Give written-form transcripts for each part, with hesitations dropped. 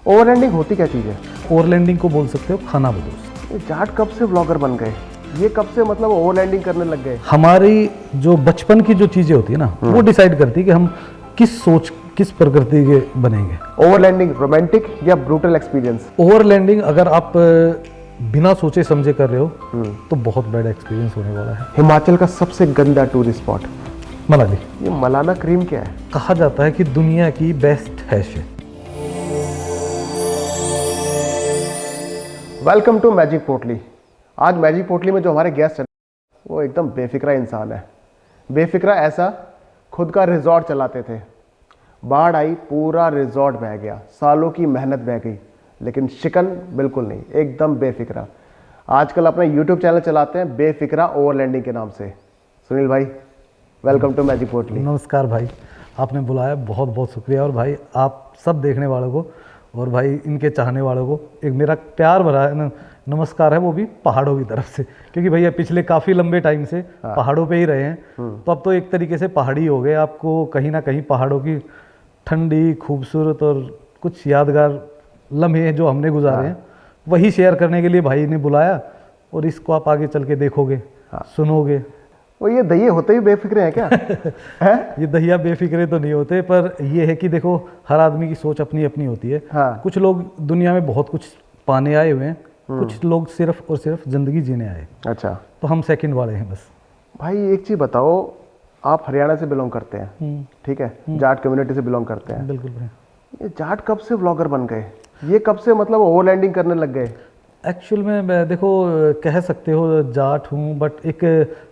Overlanding होती क्या चीज़ है? ओवरलैंडिंग को बोल सकते हो खाना बदोश। ये जाट कब से ब्लॉगर बन गए? ये कब से मतलब ओवरलैंडिंग करने लग गए? हमारी जो बचपन की जो चीज़ें होती है ना, वो डिसाइड करती है कि हम किस प्रकृति के बनेंगे। ओवरलैंडिंग रोमांटिक या ब्रूटल एक्सपीरियंस? ओवरलैंडिंग अगर आप बिना सोचे समझे कर रहे हो तो बहुत बैड एक्सपीरियंस होने वाला है। हिमाचल का सबसे गंदा टूरिस्ट स्पॉट? मनाली। ये मलाना क्रीम क्या है? कहा जाता है कि दुनिया की बेस्ट हैश है। वेलकम टू मैजिक पोटली। आज मैजिक पोटली में जो हमारे गेस्ट हैं वो एकदम बेफिक्रा इंसान है। बेफिक्रा ऐसा, खुद का रिजॉर्ट चलाते थे, बाढ़ आई, पूरा रिजॉर्ट बह गया, सालों की मेहनत बह गई, लेकिन शिकन बिल्कुल नहीं, एकदम बेफिक्रा। आजकल अपना यूट्यूब चैनल चलाते हैं बेफिक्रा ओवरलैंडिंग के नाम से। सुनील भाई, वेलकम टू मैजिक पोटली। नमस्कार भाई, आपने बुलाया, बहुत बहुत शुक्रिया। और भाई आप सब देखने वालों को और भाई इनके चाहने वालों को एक मेरा प्यार भरा नमस्कार है, वो भी पहाड़ों की तरफ से, क्योंकि भैया पिछले काफ़ी लंबे टाइम से पहाड़ों पे ही रहे हैं, तो अब तो एक तरीके से पहाड़ी हो गए। आपको कहीं ना कहीं पहाड़ों की ठंडी, खूबसूरत और कुछ यादगार लम्हे जो हमने गुजारे हैं वही शेयर करने के लिए भाई ने बुलाया, और इसको आप आगे चल के देखोगे, सुनोगे। वो ये दहिए होते ही बेफिक्रे हैं क्या? है? ये दहिया बेफिक्रे तो नहीं होते, पर ये है कि देखो हर आदमी की सोच अपनी अपनी होती है। कुछ लोग दुनिया में बहुत कुछ पाने आए हुए हैं, कुछ लोग सिर्फ और सिर्फ जिंदगी जीने आए। अच्छा, तो हम सेकंड वाले हैं बस। भाई एक चीज़ बताओ, आप हरियाणा से बिलोंग करते हैं, ठीक है, जाट कम्युनिटी से बिलोंग करते हैं। बिल्कुल भाई। ये जाट कब से ब्लॉगर बन गए? ये कब से मतलब ओवरलैंडिंग करने लग गए? एक्चुअल में मैं देखो कह सकते हो जाट हूँ, बट एक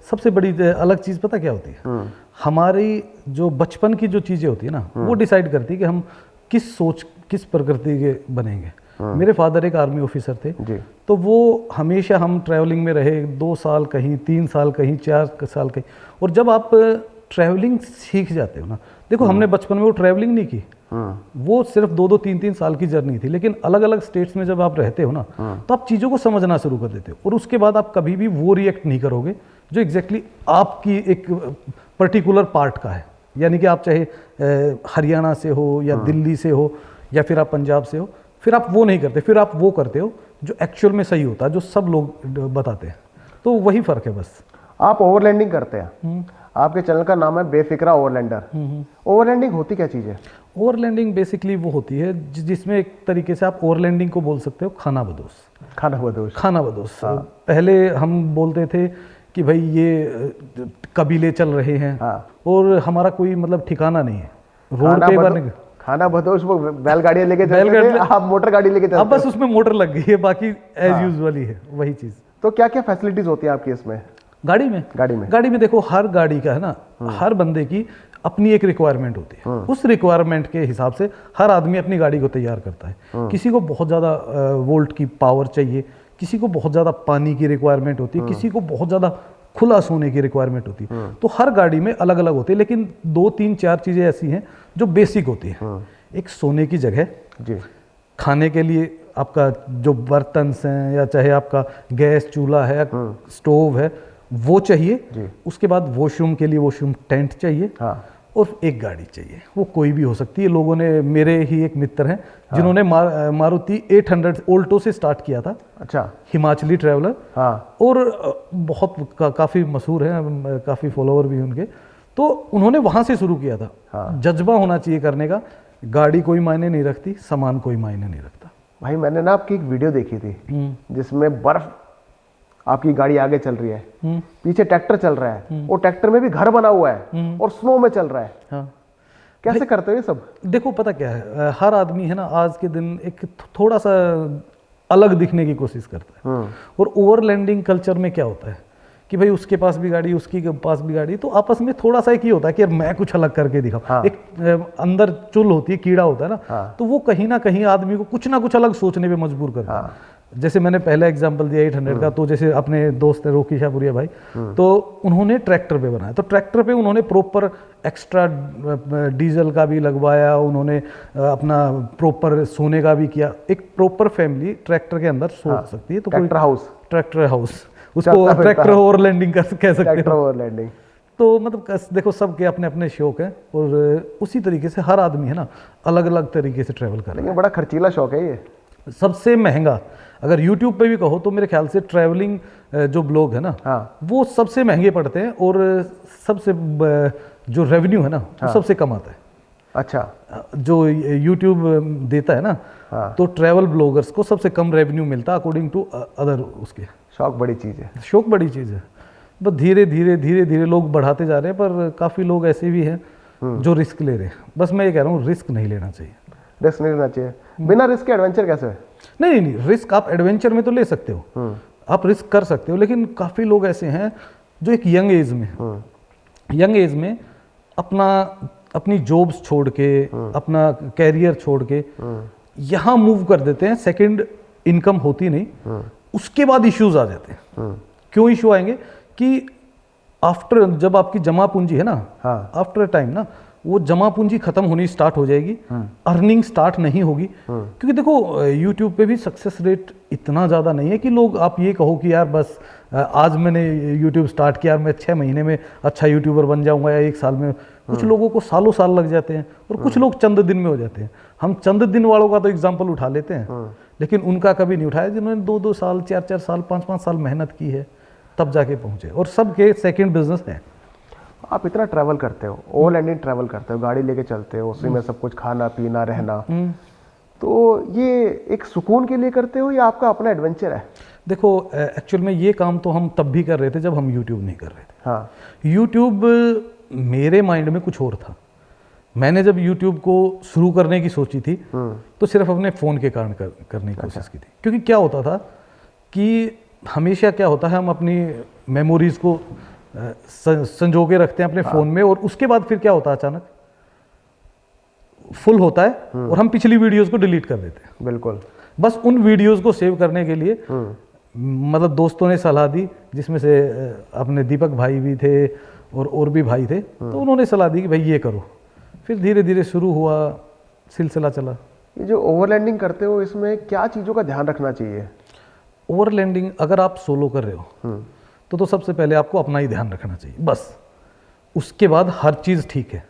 सबसे बड़ी अलग चीज़ पता क्या होती है, हमारी जो बचपन की जो चीज़ें होती है ना, वो डिसाइड करती है कि हम किस प्रकृति के बनेंगे। मेरे फादर एक आर्मी ऑफिसर थे जी। तो वो हमेशा, हम ट्रैवलिंग में रहे, 2 साल कहीं, 3 साल कहीं, 4 साल कहीं। और जब आप ट्रैवलिंग सीख जाते हो ना, देखो हमने बचपन में वो ट्रैवलिंग नहीं की, वो सिर्फ 2-2, 3-3 साल की जर्नी थी, लेकिन अलग अलग स्टेट्स में जब आप रहते हो ना, तो आप चीज़ों को समझना शुरू कर देते हो, और उसके बाद आप कभी भी वो रिएक्ट नहीं करोगे जो एग्जैक्टली आपकी एक पर्टिकुलर पार्ट का है। यानी कि आप चाहे हरियाणा से हो या दिल्ली से हो या फिर आप पंजाब से हो, फिर आप वो नहीं करते, फिर आप वो करते हो जो एक्चुअल में सही होता है, जो सब लोग बताते हैं। तो वही फ़र्क है बस। आप ओवरलैंडिंग करते हैं, आपके चैनल का नाम है बेफिक्रा ओवरलैंडर। ओवरलैंडिंग होती क्या चीज़ है? ओवरलैंडिंग बेसिकली वो होती है जिसमें एक तरीके से आप ओवरलैंडिंग को बोल सकते हो खाना बदोश। खाना बदोश। खाना बदोश। पहले हम बोलते थे कि भाई ये कबीले चल रहे हैं, और हमारा कोई मतलब ठिकाना नहीं है। रोड पे बन खाना बदोश, वो बैलगाड़ियाँ लेके चलते थे, आप मोटर गाड़ी लेके चलते। अब बस उसमें मोटर लग गई है, बाकी एज यूजुअल ही है वही चीज़। तो क्या क्या फैसिलिटीज होती है आपकी इसमें? गाड़ी में देखो, हर गाड़ी का है ना, हर बंदे की अपनी एक रिक्वायरमेंट होती है। उस रिक्वायरमेंट के हिसाब से हर आदमी अपनी गाड़ी को तैयार करता है। किसी को बहुत ज़्यादा वोल्ट की पावर चाहिए, किसी को बहुत ज़्यादा पानी की रिक्वायरमेंट होती है, किसी को बहुत ज़्यादा खुला सोने की रिक्वायरमेंट होती है। तो हर गाड़ी में अलग अलग होती है, लेकिन 2, 3, 4 चीज़ें ऐसी हैं जो बेसिक होती हैं। एक सोने की जगह जी, खाने के लिए आपका जो बर्तन हैं, या चाहे आपका गैस चूल्हा है, स्टोव है, वो चाहिए। उसके बाद वॉशरूम के लिए वॉशरूम टेंट चाहिए, और एक गाड़ी चाहिए। वो कोई भी हो सकती है। लोगों ने, मेरे ही एक मित्र हैं जिन्होंने मारुति 800 ऑल्टो से स्टार्ट किया था। अच्छा। हिमाचली ट्रैवलर। और बहुत काफ़ी मशहूर है, काफ़ी फॉलोवर भी उनके। तो उन्होंने वहाँ से शुरू किया था। जज्बा होना चाहिए करने का। गाड़ी कोई मायने नहीं रखती, सामान कोई मायने नहीं रखता। भाई मैंने ना आपकी एक वीडियो देखी थी जिसमें बर्फ, आपकी गाड़ी आगे चल रही है, पीछे ट्रैक्टर चल रहा है, और ट्रैक्टर में भी घर बना हुआ है, और स्नो में चल रहा है। कैसे करते हो ये सब? देखो पता क्या है, हर आदमी है ना आज के दिन एक थोड़ा सा अलग दिखने की कोशिश करता है। और ओवरलैंडिंग कल्चर में क्या होता है कि भाई उसके पास भी गाड़ी, उसकी पास भी गाड़ी, तो आपस में थोड़ा सा एक ही होता है कि यार मैं कुछ अलग करके दिखाऊं। एक अंदर चुल होती है, कीड़ा होता है ना, तो वो कहीं ना कहीं आदमी को कुछ ना कुछ अलग सोचने पे मजबूर करता है। जैसे मैंने पहला एग्जांपल दिया 800 का, तो जैसे अपने दोस्त है रोकी शाहपुरिया भाई, तो उन्होंने ट्रैक्टर पे बनाया। तो ट्रैक्टर पे उन्होंने प्रॉपर एक्स्ट्रा डीजल का भी लगवाया, उन्होंने अपना प्रॉपर सोने का भी किया। एक प्रॉपर फैमिली ट्रैक्टर के अंदर सो सकती है। तो ट्रैक्टर हाउस उसको ट्रैक्टर ओवरलैंडिंग कह सकते हैं। Tractor overlanding. तो मतलब देखो सबके अपने अपने शौक हैं, और उसी तरीके से हर आदमी है ना अलग अलग तरीके से ट्रैवल कर रहा लेकिन बड़ा खर्चीला शौक है ये। है। सबसे महंगा अगर यूट्यूब पे भी कहो तो मेरे ख्याल से ट्रैवलिंग जो ब्लॉग है ना, हाँ। वो सबसे महंगे पड़ते हैं, और सबसे जो रेवेन्यू है ना वो सबसे कम आता है। अच्छा। जो यूट्यूब देता है ना, हाँ। तो ट्रैवल ब्लॉगर्स को सबसे कम रेवेन्यू मिलता है अकॉर्डिंग टू अदर उसके। शौक बड़ी चीज़ है। शौक बड़ी चीज़ है, बस धीरे धीरे लोग बढ़ाते जा रहे हैं, पर काफ़ी लोग ऐसे भी हैं जो रिस्क ले रहे हैं। बस मैं ये कह रहा हूँ रिस्क नहीं लेना चाहिए। रिस्क नहीं लेना चाहिए। बिना रिस्क के एडवेंचर कैसे है? नहीं, रिस्क आप एडवेंचर में तो ले सकते हो, आप रिस्क कर सकते हो, लेकिन काफ़ी लोग ऐसे हैं जो एक यंग एज में अपनी जॉब्स छोड़ के, अपना कैरियर छोड़ के यहाँ मूव कर देते हैं। सेकंड इनकम होती नहीं, उसके बाद इश्यूज आ जाते हैं। क्यों इशू आएंगे कि आफ्टर, जब आपकी जमा पूंजी है ना, आफ्टर टाइम ना वो जमा पूंजी खत्म होनी स्टार्ट हो जाएगी, अर्निंग स्टार्ट नहीं होगी। क्योंकि देखो यूट्यूब पे भी सक्सेस रेट इतना ज़्यादा नहीं है कि लोग, आप ये कहो कि यार बस आज मैंने यूट्यूब स्टार्ट किया, मैं 6 महीने में अच्छा यूट्यूबर बन जाऊंगा या 1 साल में। कुछ लोगों को सालों साल लग जाते हैं, और कुछ लोग चंद दिन में हो जाते हैं। हम चंद दिन वालों का तो एग्जाम्पल उठा लेते हैं, लेकिन उनका कभी नहीं उठाया जिन्होंने 2-2 साल, 4-4 साल, 5-5 साल मेहनत की है, तब जाके पहुंचे। और सबके सेकंड बिजनेस है। आप इतना ट्रैवल करते हो, ऑल इंडिया ट्रैवल करते हो, गाड़ी लेके चलते हो, उसी में सब कुछ खाना पीना रहना, तो ये एक सुकून के लिए करते हो या आपका अपना एडवेंचर है? देखो एक्चुअल में ये काम तो हम तब भी कर रहे थे जब हम यूट्यूब नहीं कर रहे थे। हाँ। यूट्यूब मेरे माइंड में कुछ और था। मैंने जब यूट्यूब को शुरू करने की सोची थी तो सिर्फ अपने फ़ोन के कारण करने की कोशिश की थी। क्योंकि क्या होता था कि हमेशा क्या होता है, हम अपनी मेमोरीज को संजो के रखते हैं अपने फ़ोन में, और उसके बाद फिर क्या होता है, अचानक फुल होता है और हम पिछली वीडियोस को डिलीट कर देते हैं। बिल्कुल। बस उन वीडियोस को सेव करने के लिए मतलब दोस्तों ने सलाह दी, जिसमें से अपने दीपक भाई भी थे और भी भाई थे, तो उन्होंने सलाह दी कि भाई ये करो। फिर धीरे धीरे शुरू हुआ, सिलसिला चला। ये जो ओवरलैंडिंग करते हो, इसमें क्या चीज़ों का ध्यान रखना चाहिए? ओवरलैंडिंग अगर आप सोलो कर रहे हो तो सबसे पहले आपको अपना ही ध्यान रखना चाहिए, बस। उसके बाद हर चीज़ ठीक है।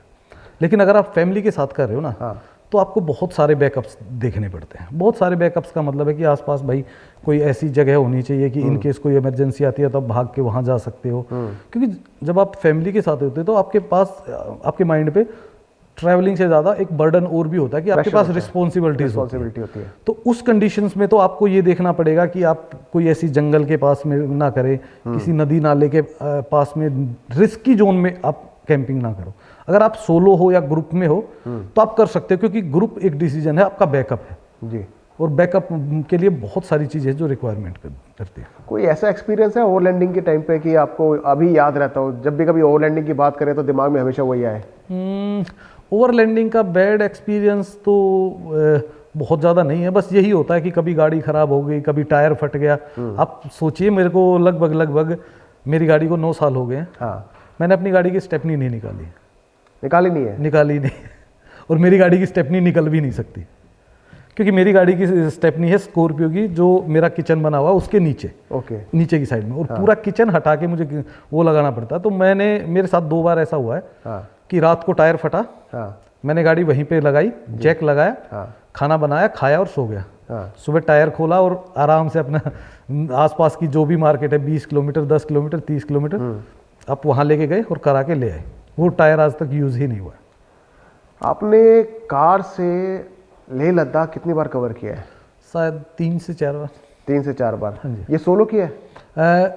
लेकिन अगर आप फैमिली के साथ कर रहे हो ना, तो आपको बहुत सारे बैकअप्स देखने पड़ते हैं। बहुत सारे बैकअप्स का मतलब है कि आसपास भाई कोई ऐसी जगह होनी चाहिए कि इन केस कोई इमरजेंसी आती है तो आप भाग के वहाँ जा सकते हो। क्योंकि जब आप फैमिली के साथ होते हो तो आपके पास, आपके माइंड पे ट्रैवलिंग से ज़्यादा एक बर्डन और भी होता है कि आपके पास रिस्पॉन्सिबिलिटी होती है। तो उस कंडीशंस में तो आपको ये देखना पड़ेगा कि आप कोई ऐसी जंगल के पास में ना करें, किसी नदी नाले के पास में, रिस्की जोन में आप कैंपिंग ना करो। अगर आप सोलो हो या ग्रुप में हो तो आप कर सकते हो, क्योंकि ग्रुप एक डिसीजन है, आपका बैकअप है जी। और बैकअप के लिए बहुत सारी चीज़ें जो रिक्वायरमेंट करती है। कोई ऐसा एक्सपीरियंस है ओवरलैंडिंग के टाइम पे कि आपको अभी याद रहता हो, जब भी कभी ओवरलैंडिंग की बात करें तो दिमाग में हमेशा वही आए? ओवरलैंडिंग का बैड एक्सपीरियंस तो बहुत ज़्यादा नहीं है। बस यही होता है कि कभी गाड़ी ख़राब हो गई, कभी टायर फट गया। आप सोचिए, मेरे को लगभग मेरी गाड़ी को 9 साल हो गए हैं। हाँ। मैंने अपनी गाड़ी की स्टेपनी नहीं निकाली। निकाली नहीं है? निकाली नहीं। और मेरी गाड़ी की स्टेपनी निकल भी नहीं सकती, क्योंकि मेरी गाड़ी की स्टेपनी है स्कॉर्पियो की, जो मेरा किचन बना हुआ उसके नीचे, नीचे की साइड में, और पूरा किचन हटा के मुझे वो लगाना पड़ता है। तो मेरे साथ 2 बार ऐसा हुआ है कि रात को टायर फटा, मैंने गाड़ी वहीं पे लगाई, जैक लगाया, खाना बनाया, खाया और सो गया। सुबह टायर खोला और आराम से अपना आसपास की जो भी मार्केट है, 20 किलोमीटर, 10 किलोमीटर, 30 किलोमीटर, आप वहाँ लेके गए और करा के ले आए। वो टायर आज तक यूज़ ही नहीं हुआ है। आपने कार से लेह लद्दाख कितनी बार कवर किया है? शायद 3 से 4 बार। 3 से 4 बार। हाँ जी। ये सोलो किया है?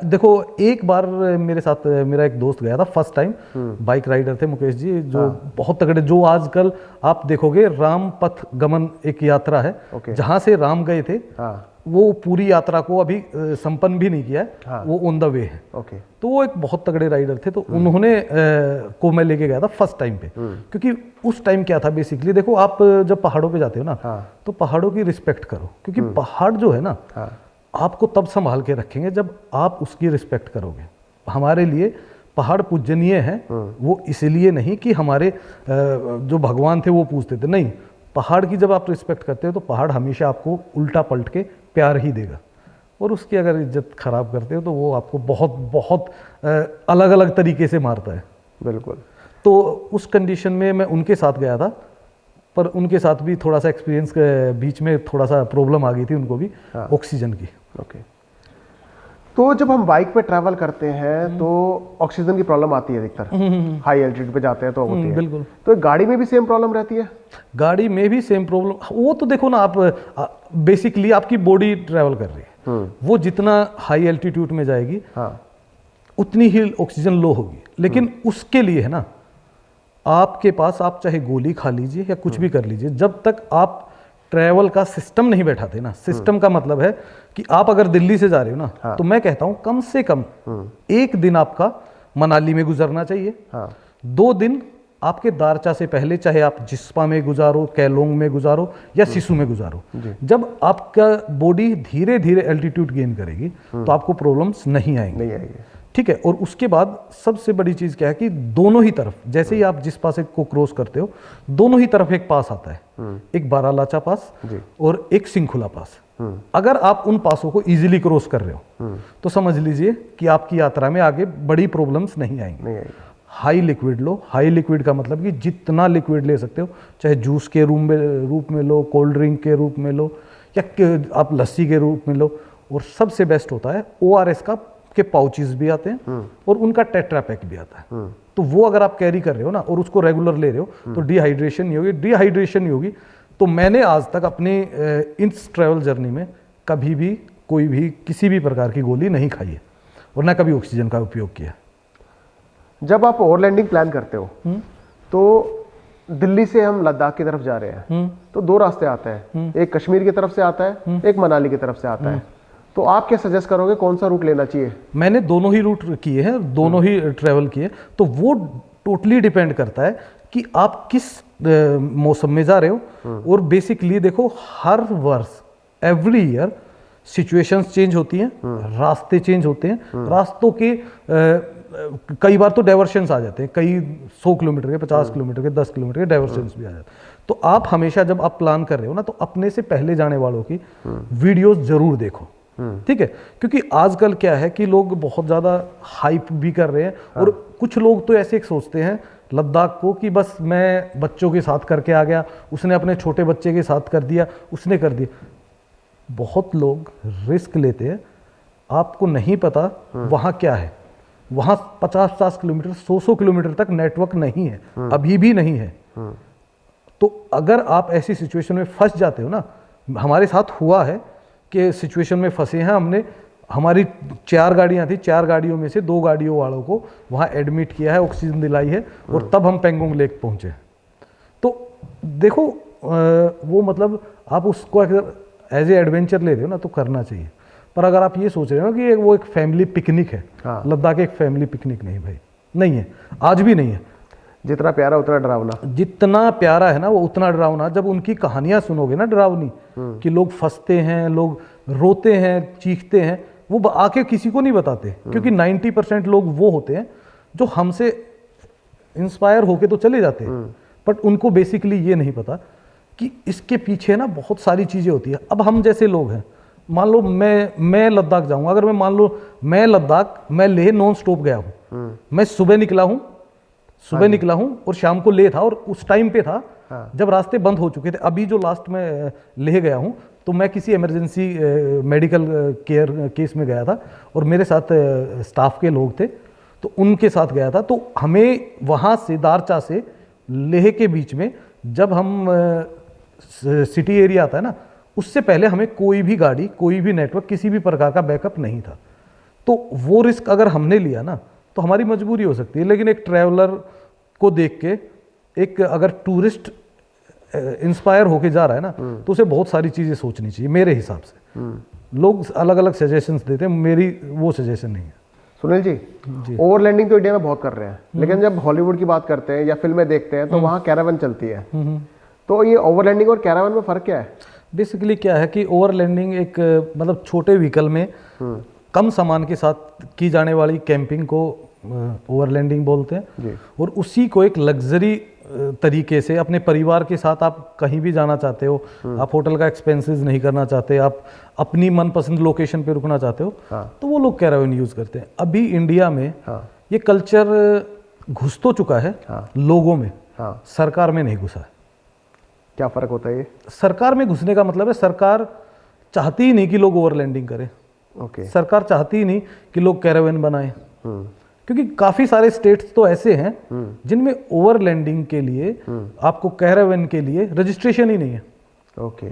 देखो, एक बार मेरे साथ मेरा एक दोस्त गया था, फर्स्ट टाइम। बाइक राइडर थे मुकेश जी, जो बहुत तगड़े, जो आजकल आप देखोगे राम पथ गमन एक यात्रा है, जहां से राम गए थे। वो पूरी यात्रा को अभी संपन्न भी नहीं किया है, वो ऑन द वे है। तो वो एक बहुत तगड़े राइडर थे, तो उन्होंने को मैं लेके गया था फर्स्ट टाइम पे। क्योंकि उस टाइम क्या था बेसिकली, देखो आप जब पहाड़ों पे जाते हो ना, तो पहाड़ों की रिस्पेक्ट करो, क्योंकि पहाड़ जो है ना आपको तब संभाल के रखेंगे जब आप उसकी रिस्पेक्ट करोगे। हमारे लिए पहाड़ पूजनीय है, वो इसलिए नहीं कि हमारे जो भगवान थे वो पूजते थे, नहीं। पहाड़ की जब आप रिस्पेक्ट करते हो तो पहाड़ हमेशा आपको उल्टा पलट के प्यार ही देगा, और उसकी अगर इज्जत खराब करते हो तो वो आपको बहुत बहुत अलग अलग तरीके से मारता है। बिल्कुल। तो उस कंडीशन में मैं उनके साथ गया था, पर उनके साथ भी थोड़ा सा एक्सपीरियंस के बीच में थोड़ा सा प्रॉब्लम आ गई थी उनको भी, ऑक्सीजन की। ओके। तो जब हम बाइक पे ट्रैवल करते हैं तो ऑक्सीजन की प्रॉब्लम आती है अधिकतर, हाई एल्टीट्यूड पे जाते हैं तो होती है। बिल्कुल। तो गाड़ी में भी सेम प्रॉब्लम रहती है? गाड़ी में भी सेम प्रॉब्लम, वो तो देखो ना आप, बेसिकली आपकी बॉडी ट्रैवल कर रही है, वो जितना हाई एल्टीट्यूड में जाएगी उतनी ही ऑक्सीजन लो होगी। लेकिन उसके लिए है ना, आपके पास, आप चाहे गोली खा लीजिए या कुछ भी कर लीजिए, जब तक आप ट्रैवल का सिस्टम नहीं बैठाते ना, सिस्टम का मतलब है कि आप अगर दिल्ली से जा रहे हो ना, तो मैं कहता हूं कम से कम एक दिन आपका मनाली में गुजरना चाहिए, 2 दिन आपके दारचा से पहले, चाहे आप जिस्पा में गुजारो, कैलोंग में गुजारो या सिसु में गुजारो। जब आपका बॉडी धीरे धीरे एल्टीट्यूड गेन करेगी तो आपको प्रॉब्लम्स नहीं आएंगी। ठीक है। और उसके बाद सबसे बड़ी चीज क्या है कि दोनों ही तरफ, जैसे ही आप जिस पास को क्रॉस करते हो, दोनों ही तरफ एक पास आता है, एक बारालाचा पास और एक सिंखुला पास। अगर आप उन पासों को इजीली क्रॉस कर रहे हो तो समझ लीजिए कि आपकी यात्रा में आगे बड़ी प्रॉब्लम्स नहीं आएंगी। हाई लिक्विड लो। हाई लिक्विड का मतलब कि जितना लिक्विड ले सकते हो, चाहे जूस के रूप में लो, कोल्ड ड्रिंक के रूप में लो, या आप लस्सी के रूप में लो। और सबसे बेस्ट होता है ORS के पाउचेस भी आते हैं और उनका टेट्रा पैक भी आता है। तो वो अगर आप कैरी कर रहे हो ना और उसको रेगुलर ले रहे हो तो डिहाइड्रेशन नहीं होगी। डिहाइड्रेशन नहीं होगी तो मैंने आज तक अपने इस ट्रैवल जर्नी में कभी भी कोई भी किसी भी प्रकार की गोली नहीं खाई है और ना कभी ऑक्सीजन का उपयोग किया। जब आप ओवरलैंडिंग प्लान करते हो तो दिल्ली से हम लद्दाख की तरफ जा रहे हैं तो 2 रास्ते आते हैं, एक कश्मीर की तरफ से आता है, एक मनाली की तरफ से आता है। तो आप क्या सजेस्ट करोगे, कौन सा रूट लेना चाहिए? मैंने दोनों ही रूट किए हैं, दोनों ही ट्रैवल किए। तो वो टोटली डिपेंड करता है कि आप किस मौसम में जा रहे हो। और बेसिकली देखो, हर वर्ष, एवरी ईयर सिचुएशंस चेंज होती हैं, रास्ते चेंज होते हैं, रास्तों के कई बार तो डाइवर्शंस आ जाते हैं, कई 100 किलोमीटर के, 50 किलोमीटर के, 10 किलोमीटर के डाइवर्शंस भी आ जाते हैं। तो आप हमेशा जब आप प्लान कर रहे हो ना, तो अपने से पहले जाने वालों की वीडियोस जरूर देखो। ठीक है। क्योंकि आजकल क्या है कि लोग बहुत ज़्यादा हाइप भी कर रहे हैं और कुछ लोग तो ऐसे सोचते हैं लद्दाख को कि बस मैं बच्चों के साथ करके आ गया, उसने अपने छोटे बच्चे के साथ कर दिया, उसने कर दिया। बहुत लोग रिस्क लेते हैं, आपको नहीं पता वहाँ क्या है। वहाँ 50-50 किलोमीटर, 100-100 किलोमीटर तक नेटवर्क नहीं है, अभी भी नहीं है। तो अगर आप ऐसी सिचुएशन में फंस जाते हो ना, हमारे साथ हुआ है कि सिचुएशन में फंसे हैं हमने, हमारी 4 गाड़ियां थी, 4 गाड़ियों में से 2 गाड़ियों वालों को वहाँ एडमिट किया है, ऑक्सीजन दिलाई है और तब हम पेंगोंग लेक पहुँचे। तो देखो वो मतलब आप उसको अगर एज ए एडवेंचर ले रहे हो ना तो करना चाहिए। पर अगर आप ये सोच रहे हो कि वो एक फैमिली पिकनिक है, लद्दाख एक फैमिली पिकनिक नहीं भाई, नहीं है, आज भी नहीं है। जितना प्यारा उतना डरावना, जितना प्यारा है ना वो उतना डरावना। जब उनकी कहानियां सुनोगे ना डरावनी, कि लोग फंसते हैं, लोग रोते हैं, चीखते हैं, वो आके किसी को नहीं बताते। क्योंकि 90% लोग वो होते हैं जो हमसे इंस्पायर होके तो चले जाते हैं, बट उनको बेसिकली ये नहीं पता कि इसके पीछे ना बहुत सारी चीजें होती है। अब हम जैसे लोग हैं, मान लो मैं लद्दाख जाऊंगा, अगर मैं मान लो मैं लेह नॉन स्टॉप गया हूँ, मैं सुबह निकला हूँ और शाम को लेह था, और उस टाइम पे था जब रास्ते बंद हो चुके थे। अभी जो लास्ट में लेह गया हूँ तो मैं किसी इमरजेंसी मेडिकल केयर केस में गया था और मेरे साथ स्टाफ के लोग थे, तो उनके साथ गया था। तो हमें वहाँ से दारचा से लेह के बीच में जब हम सिटी एरिया आता है ना, उससे पहले हमें कोई भी गाड़ी, कोई भी नेटवर्क, किसी भी प्रकार का बैकअप नहीं था। तो वो रिस्क अगर हमने लिया ना तो हमारी मजबूरी हो सकती है। लेकिन एक ट्रैवलर को देख के, एक अगर टूरिस्ट इंस्पायर होके जा रहा है ना, तो उसे बहुत सारी चीज़ें सोचनी चाहिए मेरे हिसाब से। लोग अलग अलग सजेशंस देते हैं, मेरी वो सजेशन नहीं है। सुनील जी, ओवरलैंडिंग तो इंडिया में बहुत कर रहे हैं, लेकिन जब हॉलीवुड की बात करते हैं या फिल्में देखते हैं तो वहाँ कैरावन चलती है। तो ये ओवरलैंडिंग और कैरावन में फ़र्क क्या है? बेसिकली क्या है कि ओवरलैंडिंग एक मतलब छोटे व्हीकल में कम सामान के साथ की जाने वाली कैंपिंग को ओवरलैंडिंग बोलते हैं। और उसी को एक लग्जरी तरीके से अपने परिवार के साथ आप कहीं भी जाना चाहते हो, आप होटल का एक्सपेंसेस नहीं करना चाहते, आप अपनी मनपसंद लोकेशन पे रुकना चाहते हो, तो वो लोग कैरावन यूज़ करते हैं। अभी इंडिया में ये कल्चर घुस तो चुका है हाँ। लोगों में, हाँ, सरकार में नहीं घुसा है। क्या फ़र्क होता है ये? सरकार में घुसने का मतलब है सरकार चाहती ही नहीं कि लोग ओवरलैंडिंग करें, ओके। सरकार चाहती ही नहीं कि लोग कैरावेन बनाएं, हम्म, क्योंकि काफ़ी सारे स्टेट्स तो ऐसे हैं जिनमें ओवरलैंडिंग के लिए आपको कैरावेन के लिए रजिस्ट्रेशन ही नहीं है। ओके।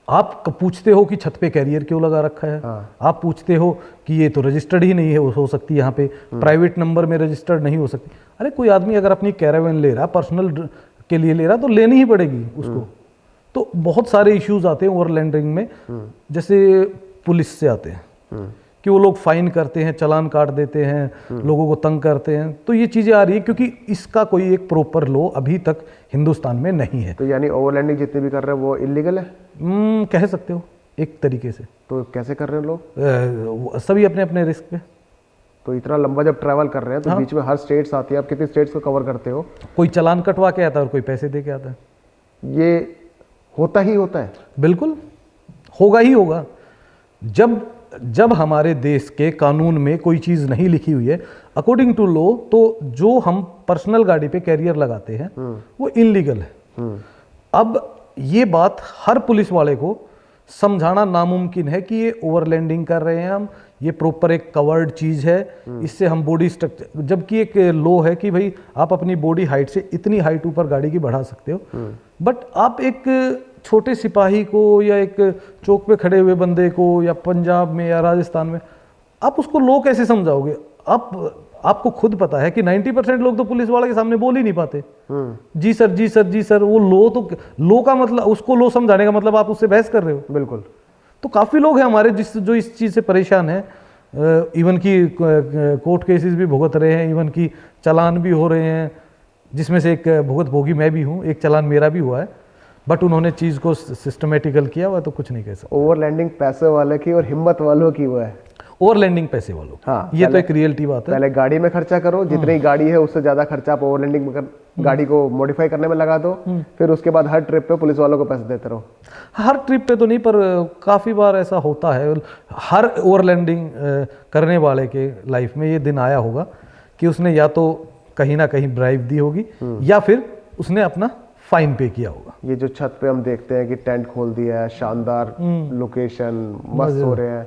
आप पूछते हो कि छत पे कैरियर क्यों लगा रखा है, हाँ। आप पूछते हो कि ये तो रजिस्टर्ड ही नहीं है, हो सकती है यहाँ पे प्राइवेट नंबर में रजिस्टर्ड नहीं हो सकती। अरे कोई आदमी अगर अपनी कैरावेन ले रहा, पर्सनल के लिए ले रहा, तो लेनी ही पड़ेगी उसको। तो बहुत सारे इश्यूज आते हैं ओवरलैंडिंग में, जैसे पुलिस से आते हैं कि वो लोग फाइन करते हैं, चालान काट देते हैं, लोगों को तंग करते हैं। तो ये चीज़ें आ रही है क्योंकि इसका कोई एक प्रॉपर लॉ अभी तक हिंदुस्तान में नहीं है। तो यानी ओवरलैंडिंग जितने भी कर रहे हैं वो इलीगल है? कह सकते हो एक तरीके से। तो कैसे कर रहे हैं लोग? सभी अपने अपने रिस्क पे। तो इतना लंबा जब ट्रैवल कर रहे हैं तो हाँ। बीच में हर स्टेट्स आती है, आप कितनी स्टेट्स को कवर करते हो? कोई चालान कटवा के आता है और कोई पैसे दे के आता है। ये होता ही होता है? बिल्कुल होगा ही होगा। जब हमारे देश के कानून में कोई चीज़ नहीं लिखी हुई है अकॉर्डिंग टू लॉ, तो जो हम पर्सनल गाड़ी पे कैरियर लगाते हैं वो इनलीगल है। अब ये बात हर पुलिस वाले को समझाना नामुमकिन है कि ये ओवरलैंडिंग कर रहे हैं हम, ये प्रॉपर एक कवर्ड चीज़ है, इससे हम बॉडी स्ट्रक्चर, जबकि एक लॉ है कि भाई आप अपनी बॉडी हाइट से इतनी हाइट ऊपर गाड़ी की बढ़ा सकते हो। बट आप एक छोटे सिपाही को या एक चौक पे खड़े हुए बंदे को या पंजाब में या राजस्थान में आप उसको लॉ कैसे समझाओगे? आपको खुद पता है कि 90% लोग तो पुलिस वाले के सामने बोल ही नहीं पाते। जी सर, जी सर, जी सर। वो लॉ का मतलब, उसको लॉ समझाने का मतलब आप उससे बहस कर रहे हो। बिल्कुल। तो काफ़ी लोग हैं हमारे जो इस चीज़ से परेशान हैं। इवन की कोर्ट केसेस भी भुगत रहे हैं, इवन की चालान भी हो रहे हैं, जिसमें से एक भुगतभोगी मैं भी हूँ, एक चालान मेरा भी हुआ है। बट उन्होंने चीज़ को सिस्टमेटिकल किया हुआ, तो कुछ नहीं कह सकते। ओवरलैंडिंग पैसे वाले की और हिम्मत वालों की वो है। ओवरलैंडिंग पैसे वालों, हाँ, ये तो एक रियलिटी बात है। पहले गाड़ी में खर्चा करो, जितनी गाड़ी है उससे ज्यादा खर्चा आप ओवरलैंडिंग में गाड़ी को मॉडिफाई करने में लगा दो, फिर उसके बाद हर ट्रिप पे पुलिस वालों को पैसे देते रहो। हर ट्रिप पे तो नहीं, पर काफ़ी बार ऐसा होता है। हर ओवरलैंडिंग करने वाले के लाइफ में ये दिन आया होगा कि उसने या तो कहीं ना कहीं ब्राइब दी होगी या फिर उसने अपना फाइन पे किया होगा। ये जो छत पे हम देखते हैं कि टेंट खोल दिया है, शानदार लोकेशन, मस्त हो रहे हैं,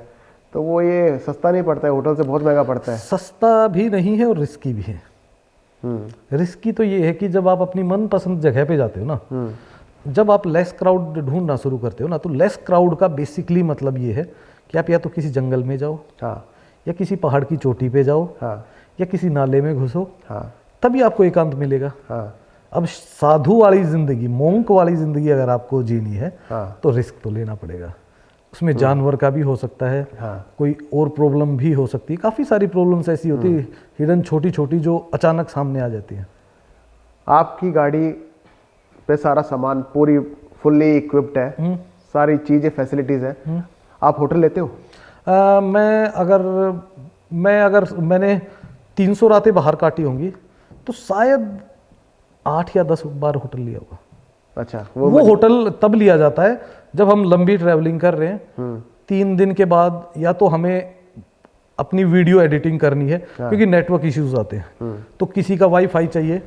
तो वो ये सस्ता नहीं पड़ता है, होटल से बहुत महंगा पड़ता है। सस्ता भी नहीं है और रिस्की भी है। रिस्की तो ये है कि जब आप अपनी मनपसंद जगह पे जाते हो ना, जब आप लेस क्राउड ढूंढना शुरू करते हो ना, तो लेस क्राउड का बेसिकली मतलब ये है कि आप या तो किसी जंगल में जाओ, हाँ, या किसी पहाड़ की चोटी पे जाओ, हाँ, या किसी नाले में घुसो, हाँ, तभी आपको एकांत मिलेगा। हाँ, अब साधु वाली जिंदगी, मोंक वाली जिंदगी अगर आपको जीनी है हाँ, तो रिस्क तो लेना पड़ेगा। उसमें जानवर का भी हो सकता है, हाँ, कोई और प्रॉब्लम भी हो सकती है। काफ़ी सारी प्रॉब्लम्स ऐसी होती है हिडन, छोटी छोटी, जो अचानक सामने आ जाती हैं। आपकी गाड़ी पे सारा सामान पूरी फुल्ली इक्विप्ड है, सारी चीजें फैसिलिटीज है, आप होटल लेते हो? मैंने 300 रातें बाहर काटी होंगी तो शायद 8 या 10 बार होटल लिया होगा। अच्छा, वो होटल तब लिया जाता है जब हम लंबी ट्रैवलिंग कर रहे हैं, 3 दिन के बाद या तो हमें अपनी वीडियो एडिटिंग करनी है, क्योंकि नेटवर्क इश्यूज आते हैं, तो किसी का वाईफाई चाहिए,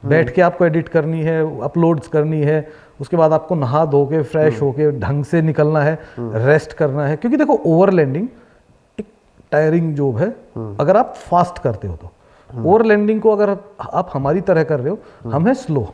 बैठ के आपको एडिट करनी है, अपलोड्स करनी है, उसके बाद आपको नहा धो के फ्रेश होके ढंग से निकलना है, रेस्ट करना है। क्योंकि देखो ओवरलैंडिंग एक टायरिंग जॉब है अगर आप फास्ट करते हो तो। ओवरलैंडिंग को अगर आप हमारी तरह कर रहे हो, हम है स्लो।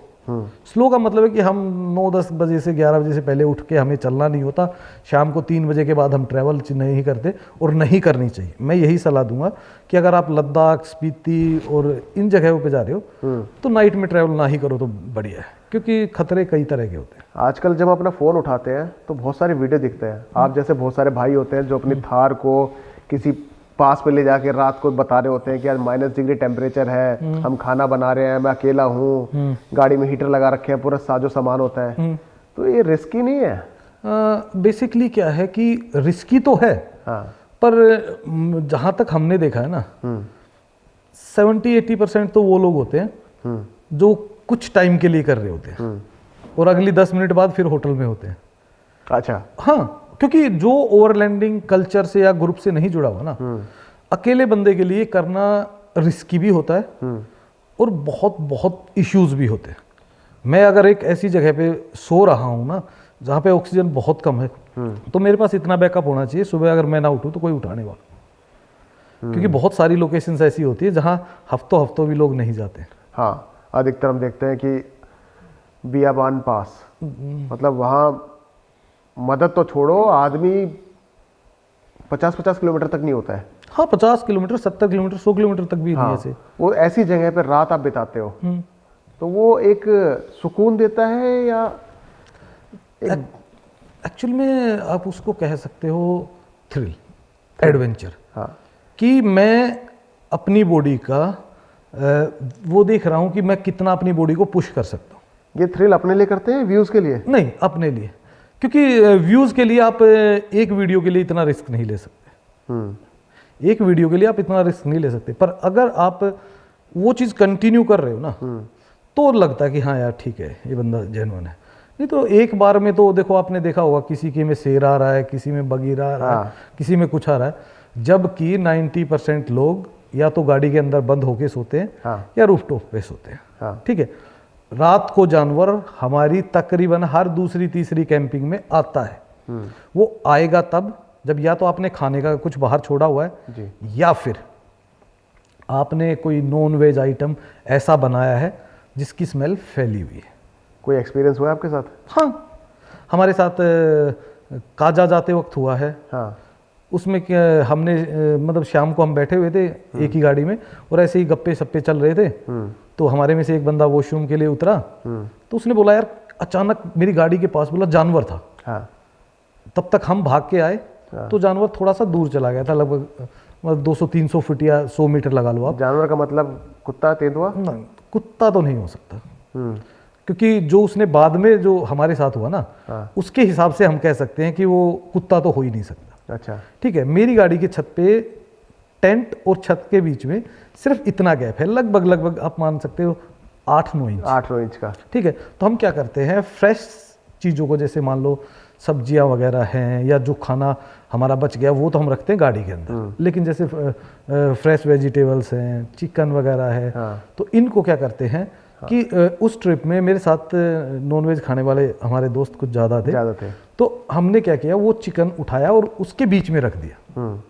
स्लो का मतलब है कि हम 9-10 बजे से 11 बजे से पहले उठ के हमें चलना नहीं होता, शाम को 3 बजे के बाद हम ट्रैवल नहीं करते, और नहीं करनी चाहिए। मैं यही सलाह दूंगा कि अगर आप लद्दाख, स्पीति और इन जगहों पे जा रहे हो तो नाइट में ट्रैवल ना ही करो तो बढ़िया है, क्योंकि खतरे कई तरह के होते हैं। आजकल जब अपना फ़ोन उठाते हैं तो बहुत सारे वीडियो दिखते हैं, आप जैसे बहुत सारे भाई होते हैं जो अपनी थार को किसी पास पे ले जाके रात को बता रहे होते हैं कि आज -डिग्री टेम्परेचर है, हम खाना बना रहे हैं, मैं अकेला हूँ, गाड़ी में हीटर लगा रखे हैं, पूरा साजो सामान होता है, तो ये रिस्की नहीं है? बेसिकली क्या है कि रिस्की तो है, हाँ, पर जहाँ तक हमने देखा है ना, 70-80% तो वो लोग होते हैं जो कुछ टाइम के लिए कर रहे होते हैं और अगली 10 मिनट बाद फिर होटल में होते हैं। अच्छा, हाँ, क्योंकि जो ओवरलैंडिंग कल्चर से या ग्रुप से नहीं जुड़ा हुआ ना, अकेले बंदे के लिए करना रिस्की भी होता है और बहुत बहुत इश्यूज भी होते हैं। मैं अगर एक ऐसी जगह पे सो रहा हूँ ना जहाँ पे ऑक्सीजन बहुत कम है, तो मेरे पास इतना बैकअप होना चाहिए, सुबह अगर मैं ना उठूँ तो कोई उठाने वाला। क्योंकि बहुत सारी लोकेशंस ऐसी होती है जहाँ हफ्तों हफ्तों भी लोग नहीं जाते। हाँ, अधिकतर हम देखते हैं कि बियाबान पास, मतलब वहाँ मदद तो छोड़ो, आदमी 50-50 किलोमीटर तक नहीं होता है। हाँ, 50 किलोमीटर, 70 किलोमीटर, 100 किलोमीटर तक भी हाँ, नहीं ऐसे। वो ऐसी जगह पर रात आप बिताते हो, तो वो एक सुकून देता है या एक्चुअल में आप उसको कह सकते हो थ्रिल, एडवेंचर। हाँ, कि मैं अपनी बॉडी का वो देख रहा हूँ कि मैं कितना अपनी बॉडी को पुश कर सकता हूँ। ये थ्रिल अपने लिए करते हैं, व्यूज के लिए नहीं, अपने लिए। क्योंकि व्यूज के लिए आप एक वीडियो के लिए इतना रिस्क नहीं ले सकते। एक वीडियो के लिए आप इतना रिस्क नहीं ले सकते, पर अगर आप वो चीज़ कंटिन्यू कर रहे हो ना, तो लगता है कि हाँ यार ठीक है, ये बंदा जेन्युइन है। नहीं तो एक बार में तो देखो, आपने देखा होगा किसी के में शेर आ रहा है, किसी में बगीरा आ रहा है, किसी में कुछ आ रहा है, जबकि 90% लोग या तो गाड़ी के अंदर बंद होके सोते हैं या रूफटॉप पे सोते हैं। ठीक है, रात को जानवर हमारी तकरीबन हर दूसरी तीसरी कैंपिंग में आता है। वो आएगा तब जब या तो आपने खाने का कुछ बाहर छोड़ा हुआ है, या फिर आपने कोई नॉन वेज आइटम ऐसा बनाया है जिसकी स्मेल फैली हुई है। कोई एक्सपीरियंस हुआ है आपके साथ? हाँ, हमारे साथ काजा जाते वक्त हुआ है। हाँ, उसमें क्या, हमने मतलब शाम को हम बैठे हुए थे एक ही गाड़ी में, और ऐसे ही गप्पे सप्पे चल रहे थे। तो हमारे में से एक बंदा वॉशरूम के लिए उतरा, तो उसने बोला यार अचानक मेरी गाड़ी के पास बोला जानवर था। हाँ, तब तक हम भाग के आए, तो जानवर थोड़ा सा दूर चला गया था, लगभग 200-300 फीट या 100 मीटर लगा लो आप। जानवर का मतलब कुत्ता, तेंदुआ? नहीं, कुत्ता तो नहीं हो सकता, क्योंकि जो उसने बाद में जो हमारे साथ हुआ ना, उसके हिसाब से हम कह सकते हैं कि वो कुत्ता तो हो ही नहीं सकता। अच्छा, ठीक है, मेरी गाड़ी की छत पे टेंट और छत के बीच में सिर्फ इतना गैप है, लगभग आप मान सकते हो 8-9 इंच। 8-9 इंच का। ठीक है, तो हम क्या करते हैं, फ्रेश चीज़ों को, जैसे मान लो सब्जियां वगैरह हैं या जो खाना हमारा बच गया, वो तो हम रखते हैं गाड़ी के अंदर। लेकिन जैसे फ्रेश वेजिटेबल्स हैं, चिकन वगैरह है, तो इनको क्या करते हैं कि उस ट्रिप में मेरे साथ नॉनवेज खाने वाले हमारे दोस्त कुछ ज़्यादा थे। तो हमने क्या किया, वो चिकन उठाया और उसके बीच में रख दिया।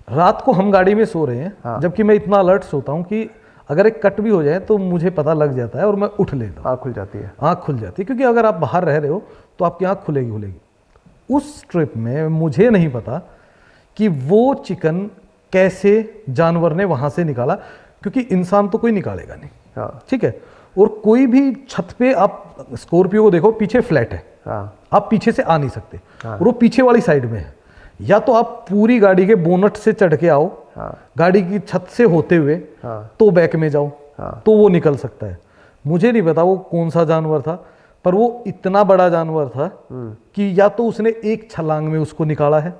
रात को हम गाड़ी में सो रहे हैं, जबकि मैं इतना अलर्ट सोता हूँ कि अगर एक कट भी हो जाए तो मुझे पता लग जाता है और मैं उठ लेता हूँ। आँख खुल जाती है। आँख खुल जाती है, क्योंकि अगर आप बाहर रह रहे हो तो आपकी आँख खुलेगी। उस ट्रिप में मुझे नहीं पता कि वो चिकन कैसे जानवर ने वहाँ से निकाला, क्योंकि इंसान तो कोई निकालेगा नहीं। ठीक है, और कोई भी छत पे आप स्कॉर्पियो को देखो, पीछे फ्लैट है, आप पीछे से आ नहीं सकते, और वो पीछे वाली साइड में है। या तो आप पूरी गाड़ी के बोनट से चढ़ के आओ, गाड़ी की छत से होते हुए तो बैक में जाओ, तो वो निकल सकता है। मुझे नहीं पता वो कौन सा जानवर था, पर वो इतना बड़ा जानवर था कि या तो उसने एक छलांग में उसको निकाला है,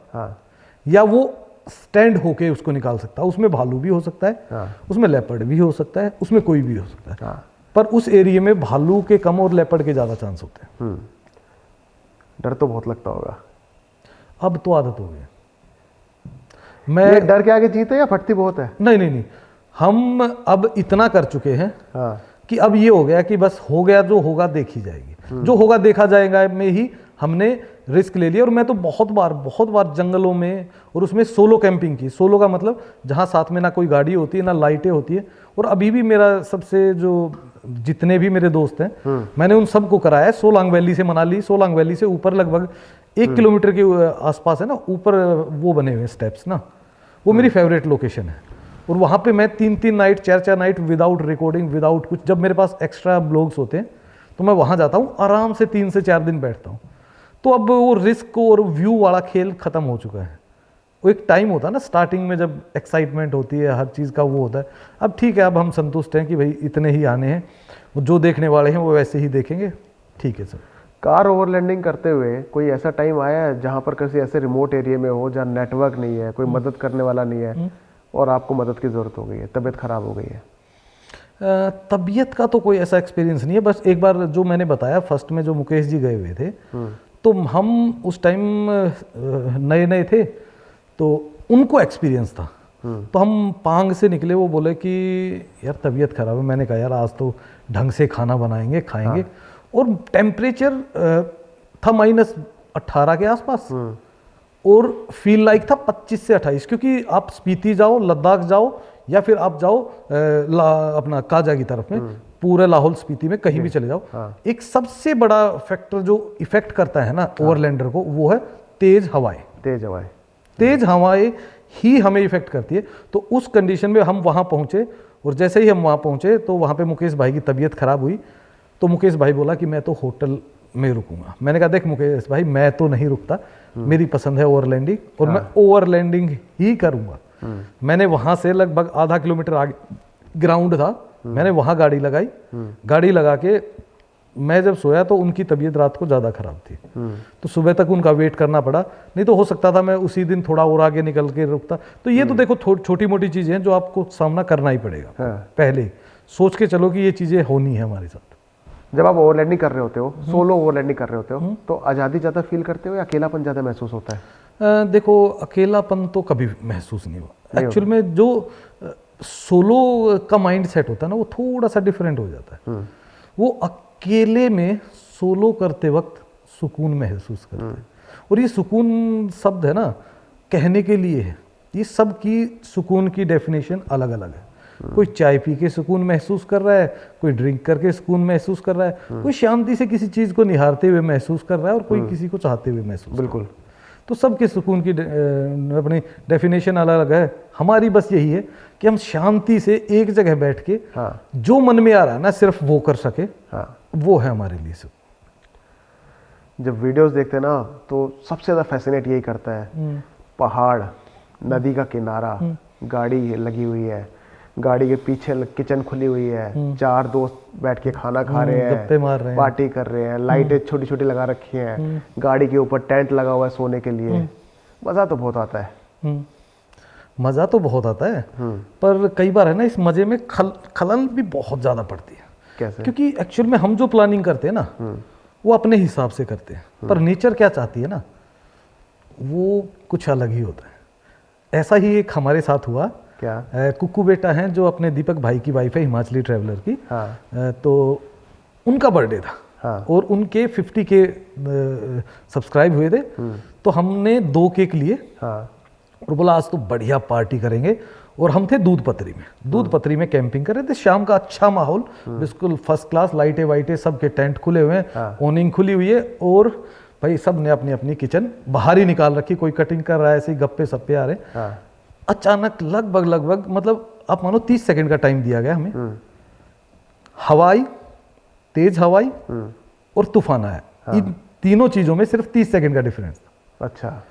या वो स्टैंड होके उसको निकाल सकता है। उसमें भालू भी हो सकता है, उसमें लेपर्ड भी हो सकता है, उसमें कोई भी हो सकता है। पर उस एरिया में भालू के कम और लेपर्ड के ज़्यादा चांस होते हैं। डर तो बहुत लगता होगा। अब तो आदत हो गई। ये डर के आगे जीत है या फटती बहुत है? नहीं, हम अब इतना कर चुके हैं कि अब ये हो गया कि बस हो गया, जो होगा देखी जाएगी, जो होगा देखा जाएगा में ही हमने रिस्क ले लिया। और मैं तो बहुत बार जंगलों में, और उसमें सोलो कैंपिंग की। सोलो का मतलब जहाँ साथ में ना कोई गाड़ी होती है, ना लाइटें होती है। और अभी भी मेरा सबसे जो जितने भी मेरे दोस्त हैं, मैंने उन सबको कराया है सोलांग वैली से मनाली, सोलांग वैली से ऊपर लगभग 1 किलोमीटर के आसपास है ना, ऊपर वो बने हुए स्टेप्स ना, वो मेरी फेवरेट लोकेशन है। और वहाँ पे मैं 3-3 night 4-4 night without recording, without कुछ, जब मेरे पास एक्स्ट्रा ब्लॉग्स होते हैं तो मैं वहाँ जाता हूँ, आराम से 3 से 4 दिन बैठता हूँ। तो अब वो रिस्क और व्यू वाला खेल ख़त्म हो चुका है। वो एक टाइम होता है ना स्टार्टिंग में, जब एक्साइटमेंट होती है, हर चीज़ का वो होता है। अब ठीक है, अब हम संतुष्ट हैं कि भाई इतने ही आने हैं, जो देखने वाले हैं वो वैसे ही देखेंगे। ठीक है सर। कार ओवरलैंडिंग करते हुए कोई ऐसा टाइम आया है जहाँ पर किसी ऐसे रिमोट एरिया में हो जहाँ नेटवर्क नहीं है, कोई मदद करने वाला नहीं है, और आपको मदद की ज़रूरत हो गई है, तबीयत ख़राब हो गई है? तबीयत का तो कोई ऐसा एक्सपीरियंस नहीं है। बस एक बार जो मैंने बताया फर्स्ट में, जो मुकेश जी गए हुए थे, तो हम उस टाइम नए थे, तो उनको एक्सपीरियंस था। तो हम पांग से निकले, वो बोले कि यार तबीयत खराब है। मैंने कहा यार आज तो ढंग से खाना बनाएंगे खाएंगे। और टेम्परेचर था -18 के आसपास और फील लाइक था 25 से 28, क्योंकि आप स्पीति जाओ, लद्दाख जाओ या फिर आप जाओ अपना काजा की तरफ में, पूरे लाहौल स्पीति में कहीं भी चले जाओ, एक सबसे बड़ा फैक्टर जो इफेक्ट करता है ना ओवरलैंडर को, वो है तेज हवाएं। तेज हवाएं ही हमें इफेक्ट करती है। तो उस कंडीशन में हम वहां पहुंचे, और जैसे ही हम वहां पहुंचे तो वहां पे मुकेश भाई की तबीयत खराब हुई। तो मुकेश भाई बोला कि मैं तो होटल में रुकूंगा। मैंने कहा देख मुकेश भाई, मैं तो नहीं रुकता, मेरी पसंद है ओवरलैंडिंग और मैं ओवरलैंडिंग ही करूंगा। मैंने वहां से लगभग आधा किलोमीटर आगे ग्राउंड था, मैंने वहां गाड़ी लगाई। गाड़ी लगा के मैं जब सोया तो उनकी तबीयत रात को ज़्यादा खराब थी, तो सुबह तक उनका वेट करना पड़ा। नहीं तो हो सकता था मैं उसी दिन थोड़ा और आगे निकल के रुकता। तो ये तो देखो छोटी मोटी चीज़ें हैं जो आपको सामना करना ही पड़ेगा। पहले सोच के चलो कि ये चीज़ें होनी है हमारे साथ। जब आप ओवरलैंडिंग कर रहे होते हो, सोलो ओवरलैंडिंग कर रहे होते हो, तो आज़ादी ज़्यादा फील करते हो या अकेलापन ज़्यादा महसूस होता है? देखो अकेलापन तो कभी महसूस नहीं हुआ। एक्चुअल में जो सोलो का माइंड सेट होता है ना, वो थोड़ा सा डिफरेंट हो जाता है। वो अकेले में सोलो करते वक्त सुकून महसूस करते हैं। और ये सुकून शब्द है ना, कहने के लिए है। ये सब की सुकून की डेफिनेशन अलग अलग है। कोई चाय पी के सुकून महसूस कर रहा है, कोई ड्रिंक करके सुकून महसूस कर रहा है, कोई शांति से किसी चीज़ को निहारते हुए महसूस कर रहा है, और कोई किसी को चाहते हुए महसूस। बिल्कुल। तो सबके सुकून की अपनी डेफिनेशन अलग अलग है। हमारी बस यही है कि हम शांति से एक जगह बैठ के जो मन में आ रहा है ना, सिर्फ वो कर सके। वो है हमारे लिए सब। जब वीडियोस देखते हैं ना, तो सबसे ज़्यादा फैसिनेट यही करता है, पहाड़, नदी का किनारा, गाड़ी लगी हुई है, गाड़ी के पीछे किचन खुली हुई है, 4 दोस्त बैठ के खाना खा रहे हैं, गप्पे मार रहे हैं, पार्टी कर रहे हैं, लाइटें छोटी छोटी लगा रखी हैं, गाड़ी के ऊपर टेंट लगा हुआ है सोने के लिए। मज़ा तो बहुत आता है। मज़ा तो बहुत आता है, पर कई बार है ना, इस मज़े में खलल भी बहुत ज़्यादा पड़ती है। कैसे? क्योंकि एक्चुअल में हम जो प्लानिंग करते हैं ना, वो अपने हिसाब से करते हैं, पर नेचर क्या चाहती है ना, वो कुछ अलग ही होता है। ऐसा ही एक हमारे साथ हुआ। क्या? कुक्कू बेटा हैं जो अपने दीपक भाई की वाइफ है, हिमाचली ट्रैवलर की। तो उनका बर्थडे था और उनके 50 के सब्सक्राइब हुए थे। तो हमने 2 केक लिए और बोला आज तो बढ़िया पार्टी करेंगे। और हम थे दूध पत्री में कैंपिंग कर रहे थे। शाम का अच्छा माहौल, बिल्कुल फर्स्ट क्लास, लाइटें वाइटें, सबके टेंट खुले हुए हैं, ओनिंग खुली हुई है, और भाई सब ने अपनी अपनी किचन बाहर ही निकाल रखी। कोई कटिंग कर रहा है, ऐसे गप्पे सप्पे आ रहे। अचानक लगभग मतलब आप मानो 30 सेकंड का टाइम दिया गया हमें। हवाई, तेज हवाई और तूफान आया। इन तीनों चीजों में सिर्फ 30 सेकंड का डिफरेंस था। अच्छा।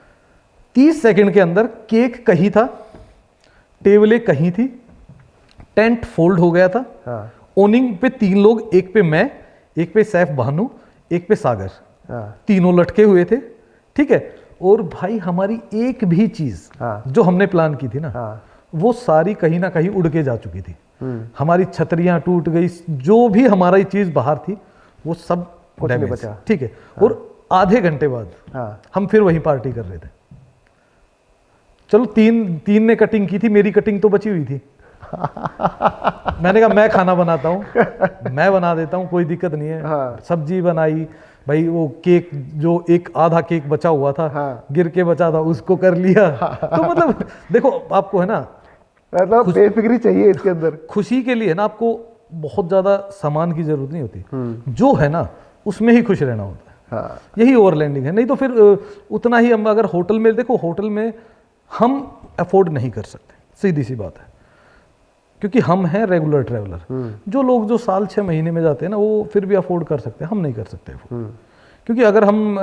30 सेकंड के अंदर केक कहीं था, टेबलें कहीं थी, टेंट फोल्ड हो गया था। ओनिंग पे 3 लोग, एक पे मैं, एक पे सैफ भानु, एक पे सागर, तीनों लटके हुए थे। ठीक है। और भाई हमारी एक भी चीज जो हमने प्लान की थी ना, वो सारी कहीं ना कहीं उड़ के जा चुकी थी। हमारी छतरियां टूट गई, जो भी हमारी चीज बाहर थी वो सब डैमेज। ठीक है। और आधे घंटे बाद हम फिर वहीं पार्टी कर रहे थे। चलो तीन ने कटिंग की थी, मेरी कटिंग तो बची हुई थी। मैंने कहा मैं खाना बनाता हूँ, मैं बना देता हूँ, कोई दिक्कत नहीं है। सब्जी बनाई भाई, वो केक जो एक आधा केक बचा हुआ था, गिर के बचा था, उसको कर लिया। तो मतलब देखो आपको है ना, मतलब बेफिक्री चाहिए इसके अंदर। खुशी के लिए ना आपको बहुत ज्यादा सामान की जरूरत नहीं होती, जो है ना उसमें ही खुश रहना होता है। यही ओवरलैंडिंग है। नहीं तो फिर उतना ही हम अगर होटल में, देखो होटल में हम अफोर्ड नहीं कर सकते, सीधी सी बात है, क्योंकि हम हैं रेगुलर ट्रैवलर। जो लोग जो साल 6 महीने में जाते हैं ना, वो फिर भी अफोर्ड कर सकते हैं, हम नहीं कर सकते। क्योंकि अगर हम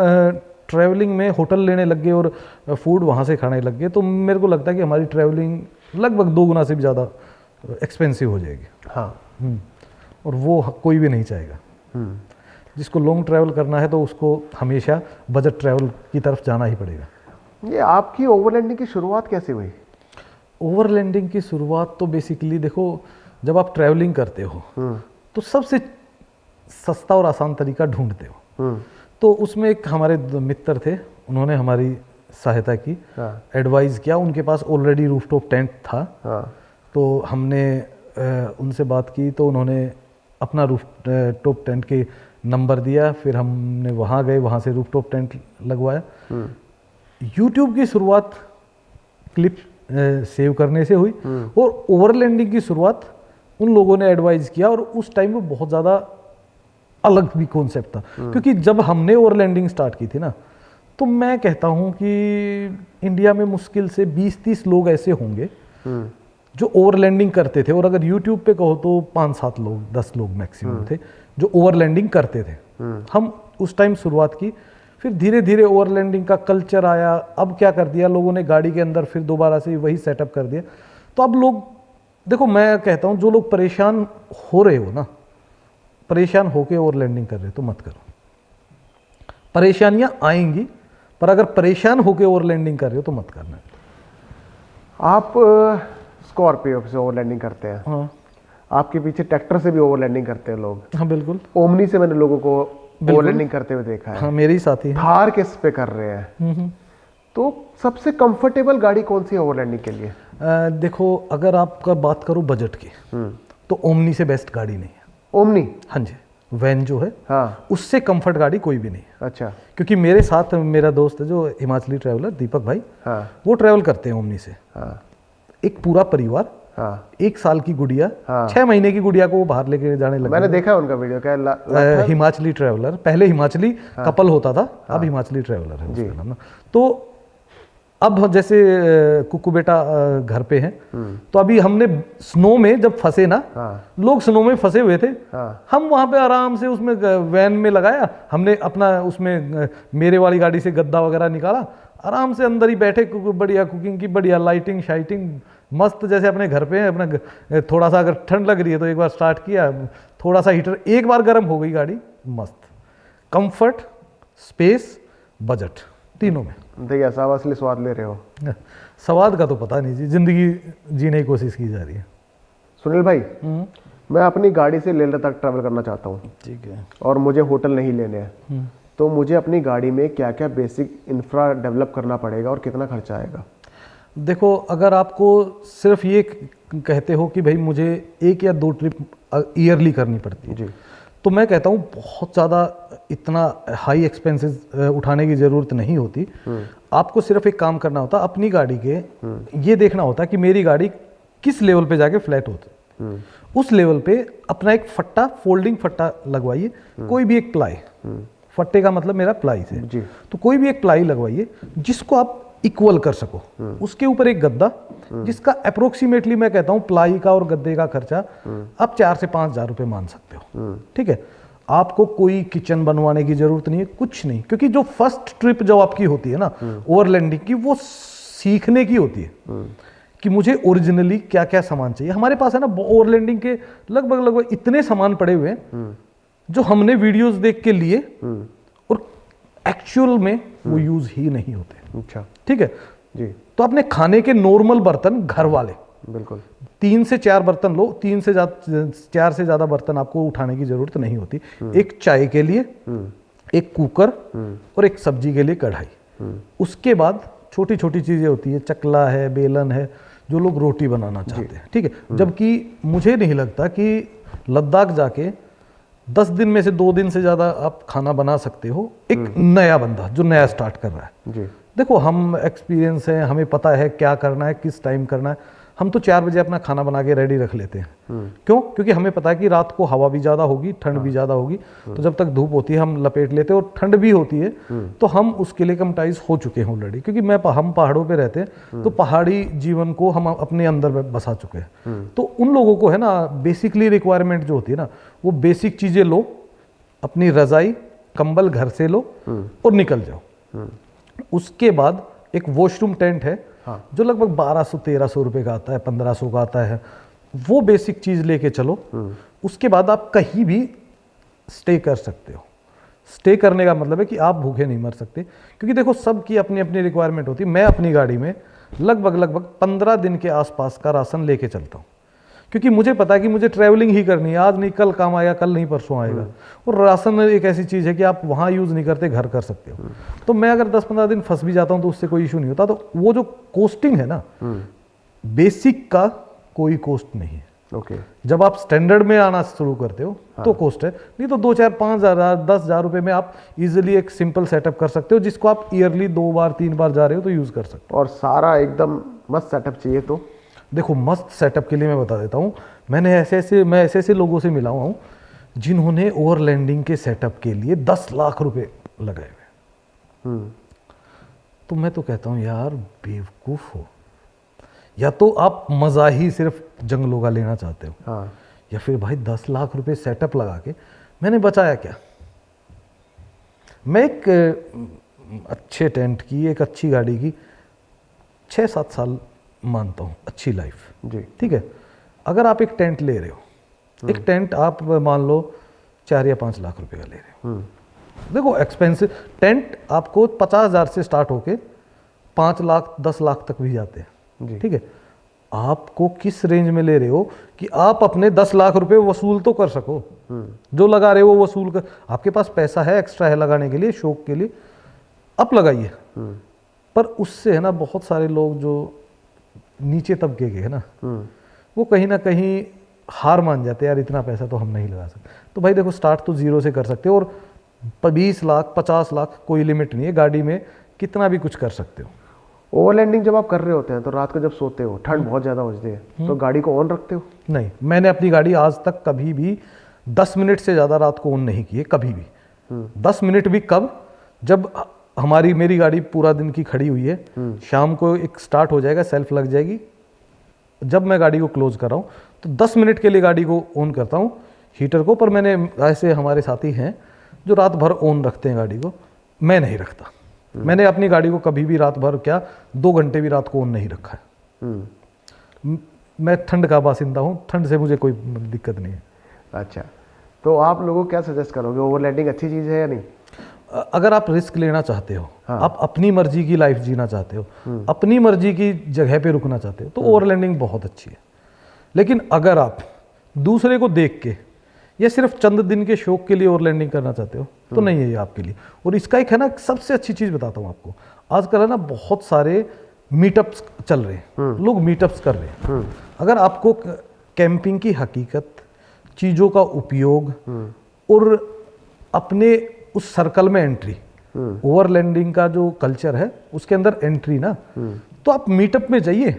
ट्रैवलिंग में होटल लेने लग गए और फूड वहाँ से खाने लग गए, तो मेरे को लगता है कि हमारी ट्रैवलिंग लगभग 2 गुना से भी ज़्यादा एक्सपेंसिव हो जाएगी। और वो कोई भी नहीं चाहेगा। जिसको लॉन्ग ट्रैवल करना है तो उसको हमेशा बजट ट्रैवल की तरफ जाना ही पड़ेगा। ये आपकी ओवरलैंडिंग की शुरुआत कैसे हुई? ओवरलैंडिंग की शुरुआत तो बेसिकली देखो, जब आप ट्रैवलिंग करते हो तो सबसे सस्ता और आसान तरीका ढूंढते हो। तो उसमें एक हमारे मित्र थे, उन्होंने हमारी सहायता की, हाँ। एडवाइस किया। उनके पास ऑलरेडी रूफटॉप टेंट था, हाँ। तो हमने उनसे बात की, तो उन्होंने अपना रूफटॉप टेंट के नंबर दिया, फिर हमने वहाँ गए, वहाँ से रूफटॉप टेंट लगवाया। यूट्यूब की शुरुआत क्लिप सेव करने से हुई, और ओवरलैंडिंग की शुरुआत उन लोगों ने एडवाइस किया, और उस टाइम में बहुत ज़्यादा अलग भी कॉन्सेप्ट था। क्योंकि जब हमने ओवरलैंडिंग स्टार्ट की थी ना, तो मैं कहता हूँ कि इंडिया में मुश्किल से 20-30 लोग ऐसे होंगे जो ओवरलैंडिंग करते थे, और अगर यूट्यूब पे कहो तो 5-7 लोग, 10 लोग मैक्सिमम थे जो ओवरलैंडिंग करते थे। हम उस टाइम शुरुआत की, फिर धीरे धीरे ओवरलैंडिंग का कल्चर आया। अब क्या कर दिया लोगों ने, गाड़ी के अंदर फिर दोबारा से वही सेटअप कर दिया। तो अब लोग, देखो मैं कहता हूँ, जो लोग परेशान हो रहे हो ना, परेशान होके ओवरलैंडिंग कर रहे हो तो मत करो। परेशानियां आएंगी, पर अगर परेशान होके ओवरलैंडिंग कर रहे हो तो मत करना। आप स्कॉर्पियो से ओवरलैंडिंग करते हैं, हाँ आपके पीछे ट्रैक्टर से भी ओवरलैंडिंग करते हैं लोग। हाँ बिल्कुल। ओमनी से मैंने लोगों को ओवरलैंडिंग करते हुए देखा है। हाँ मेरे ही साथी हैं। थार किस पे कर रहे हैं। तो सबसे कंफर्टेबल गाड़ी कौन सी है ओवरलैंडिंग के लिए? देखो, अगर आपका बात करो बजट की, तो ओमनी से बेस्ट गाड़ी नहीं है। ओमनी? हाँ जी, वैन जो है, हाँ। उससे कंफर्ट गाड़ी कोई भी नहीं है। अच्छा। क्योंकि मेरे साथ मेरा दोस्त है जो हिमाचली ट्रैवलर दीपक भाई, हाँ। वो ट्रैवल करते हैं ओमनी से। हाँ। एक पूरा परिवार, हाँ। 1 साल की गुड़िया, हाँ। 6 महीने की गुड़िया को वो बाहर लेके जाने लगे। मैंने देखा उनका वीडियो, क्या हिमाचली ट्रैवलर, पहले हिमाचली कपल होता था, अब हिमाचली ट्रैवलर है उसका नाम ना। तो अब जैसे कुकू बेटा घर पे हैं, तो अभी हमने स्नो में जब फंसे ना, लोग स्नो में फंसे हुए थे, हम वहां पे आराम से उसमें वैन में लगाया हमने अपना, उसमें मेरे वाली गाड़ी से गद्दा वगैरह निकाला, आराम से अंदर ही बैठे, बढ़िया कुकिंग की, बढ़िया लाइटिंग शाइटिंग मस्त, जैसे अपने घर पे है। अपना थोड़ा सा अगर ठंड लग रही है तो एक बार स्टार्ट किया, थोड़ा सा हीटर, एक बार गर्म हो गई गाड़ी, मस्त। कंफर्ट, स्पेस, बजट, तीनों में। देखिए साहब असली स्वाद ले रहे हो। स्वाद का तो पता नहीं जी, जिंदगी जीने की कोशिश की जा रही है। सुनील भाई, मैं अपनी गाड़ी से लेह तक ट्रैवल करना चाहता हूँ, ठीक है, और मुझे होटल नहीं लेने हैं, तो मुझे अपनी गाड़ी में क्या क्या बेसिक इंफ्रा डेवलप करना पड़ेगा और कितना खर्चा आएगा? देखो, अगर आपको सिर्फ ये कहते हो कि भाई मुझे 1 या 2 ट्रिप ईयरली करनी पड़ती है जी, तो मैं कहता हूँ बहुत ज़्यादा इतना हाई एक्सपेंसेस उठाने की ज़रूरत नहीं होती। आपको सिर्फ एक काम करना होता, अपनी गाड़ी के ये देखना होता कि मेरी गाड़ी किस लेवल पे जाके फ्लैट होती, उस लेवल पे अपना एक फट्टा, फोल्डिंग फट्टा लगवाइए, कोई भी एक प्लाई, फट्टे का मतलब मेरा प्लाई से, तो कोई भी एक प्लाई लगवाइए जिसको आप इक्वल कर सको। उसके ऊपर एक गद्दा, जिसका अप्रोक्सीमेटली मैं कहता हूं प्लाई का और गद्दे का खर्चा आप 4 से 5 हज़ार रुपये मान सकते हो। ठीक है, आपको कोई किचन बनवाने की जरूरत नहीं है, कुछ नहीं, क्योंकि जो फर्स्ट ट्रिप जो आपकी होती है ना ओवरलैंडिंग की, वो सीखने की होती है कि मुझे ओरिजिनली क्या क्या सामान चाहिए। हमारे पास है ना ओवरलैंडिंग के लगभग इतने सामान पड़े हुए हैं जो हमने वीडियोस देख के लिए और एक्चुअल में वो यूज ही नहीं होते। अच्छा, ठीक है जी। तो अपने खाने के नॉर्मल बर्तन घर वाले, बिल्कुल 3 से 4 बर्तन लो, 4 से ज्यादा बर्तन आपको उठाने की जरूरत नहीं होती। एक चाय के लिए, एक कुकर और एक सब्जी के लिए कढ़ाई। उसके बाद छोटी छोटी चीजें होती है, चकला है, बेलन है, जो लोग रोटी बनाना चाहते हैं। ठीक है, जबकि मुझे नहीं लगता कि लद्दाख जाके 10 दिन में से 2 दिन से ज्यादा आप खाना बना सकते हो एक नया बंदा जो नया स्टार्ट कर रहा है। जी। देखो, हम एक्सपीरियंस है, हमें पता है क्या करना है, किस टाइम करना है। हम तो 4 बजे अपना खाना बना के रेडी रख लेते हैं। क्यों? क्योंकि हमें पता है कि रात को हवा भी ज़्यादा होगी, ठंड भी ज़्यादा होगी, तो जब तक धूप होती है हम लपेट लेते हैं, और ठंड भी होती है तो हम उसके लिए कम्टाइज हो चुके हैं ऑलरेडी। क्योंकि हम पहाड़ों पे रहते हैं तो पहाड़ी जीवन को हम अपने अंदर बसा चुके हैं। तो उन लोगों को है ना बेसिकली रिक्वायरमेंट जो होती है ना, वो बेसिक चीज़ें लो, अपनी रज़ाई कंबल घर से लो और निकल जाओ। उसके बाद एक वॉशरूम टेंट है जो लगभग 1200-1300 रुपये का आता है, 1500 का आता है, वो बेसिक चीज़ लेके चलो। उसके बाद आप कहीं भी स्टे कर सकते हो। स्टे करने का मतलब है कि आप भूखे नहीं मर सकते, क्योंकि देखो सबकी अपनी अपनी रिक्वायरमेंट होती है। मैं अपनी गाड़ी में लगभग 15 दिन के आसपास का राशन लेके चलता हूँ, क्योंकि मुझे पता है कि मुझे ट्रैवलिंग ही करनी है, आज नहीं कल काम आएगा, कल नहीं परसों आएगा। और राशन एक ऐसी चीज़ है कि आप वहाँ यूज़ नहीं करते, घर कर सकते हो। तो मैं अगर 10-15 दिन फंस भी जाता हूँ तो उससे कोई इशू नहीं होता। तो वो जो कोस्टिंग है ना, बेसिक का कोई कोस्ट नहीं है। ओके। जब आप स्टैंडर्ड में आना शुरू करते हो तो कोस्ट है, नहीं तो 2-4-5,000 10,000 रुपये में आप इजीली एक सिंपल सेटअप कर सकते हो, जिसको आप ईयरली 2 बार 3 बार जा रहे हो तो यूज़ कर सकते हो। और सारा एकदम मस्त सेटअप चाहिए तो देखो, मस्त सेटअप के लिए मैं बता देता हूँ, मैं ऐसे ऐसे लोगों से मिला हुआ हूँ जिन्होंने ओवरलैंडिंग के सेटअप के लिए 10 लाख रुपए लगाए हुए। तो मैं तो कहता हूँ यार बेवकूफ़ हो, या तो आप मज़ा ही सिर्फ जंगलों का लेना चाहते हो, हाँ, या फिर भाई 10 लाख रुपए सेटअप लगा के मैंने बचाया क्या। मैं एक अच्छे टेंट की, एक अच्छी गाड़ी की 6-7 साल मानता हूँ अच्छी लाइफ जी। ठीक है। अगर आप एक टेंट ले रहे हो, एक टेंट आप मान लो 4 या 5 लाख रुपए का ले रहे हो, देखो एक्सपेंसिव टेंट आपको 50,000 से स्टार्ट होके 5 लाख 10 लाख तक भी जाते हैं, ठीक है। आपको किस रेंज में ले रहे हो कि आप अपने 10 लाख रुपए वसूल तो कर सको, जो लगा रहे हो वो वसूल कर, आपके पास पैसा है, एक्स्ट्रा है लगाने के लिए, शौक के लिए, आप लगाइए। पर उससे है ना बहुत सारे लोग जो नीचे तबके के है ना, वो कहीं ना कहीं हार मान जाते हैं, यार इतना पैसा तो हम नहीं लगा सकते। तो भाई देखो, स्टार्ट तो 0 से कर सकते हो, और 20 लाख 50 लाख कोई लिमिट नहीं है, गाड़ी में कितना भी कुछ कर सकते हो। ओवरलैंडिंग जब आप कर रहे होते हैं तो रात को जब सोते हो, ठंड बहुत ज़्यादा होती है, तो गाड़ी को ऑन रखते हो? नहीं, मैंने अपनी गाड़ी आज तक कभी भी 10 मिनट से ज़्यादा रात को ऑन नहीं की है, कभी भी। 10 मिनट भी कब, जब मेरी गाड़ी पूरा दिन की खड़ी हुई है, शाम को एक स्टार्ट हो जाएगा, सेल्फ लग जाएगी, जब मैं गाड़ी को क्लोज कर रहा हूँ तो 10 मिनट के लिए गाड़ी को ऑन करता हूँ हीटर को। पर मैंने ऐसे हमारे साथी हैं जो रात भर ऑन रखते हैं गाड़ी को, मैं नहीं रखता। मैंने अपनी गाड़ी को कभी भी रात भर क्या 2 घंटे भी रात को ऑन नहीं रखा है। मैं ठंड का बासिंदा हूँ, ठंड से मुझे कोई दिक्कत नहीं है। अच्छा, तो आप लोगों को क्या सजेस्ट करोगे, ओवरलैंडिंग अच्छी चीज़ है या नहीं? अगर आप रिस्क लेना चाहते हो, हाँ। आप अपनी मर्जी की लाइफ जीना चाहते हो, अपनी मर्जी की जगह पे रुकना चाहते हो, तो ओवरलैंडिंग बहुत अच्छी है। लेकिन अगर आप दूसरे को देख के या सिर्फ चंद दिन के शौक के लिए ओवरलैंडिंग करना चाहते हो तो नहीं है ये आपके लिए। और इसका एक है ना सबसे अच्छी चीज़ बताता हूँ आपको, आजकल है ना बहुत सारे मीटअप्स चल रहे हैं, लोग मीटअप्स कर रहे हैं। अगर आपको कैंपिंग की हकीकत, चीज़ों का उपयोग और अपने उस सर्कल में एंट्री, ओवरलैंडिंग का जो कल्चर है उसके अंदर एंट्री ना, तो आप मीटअप में जाइए,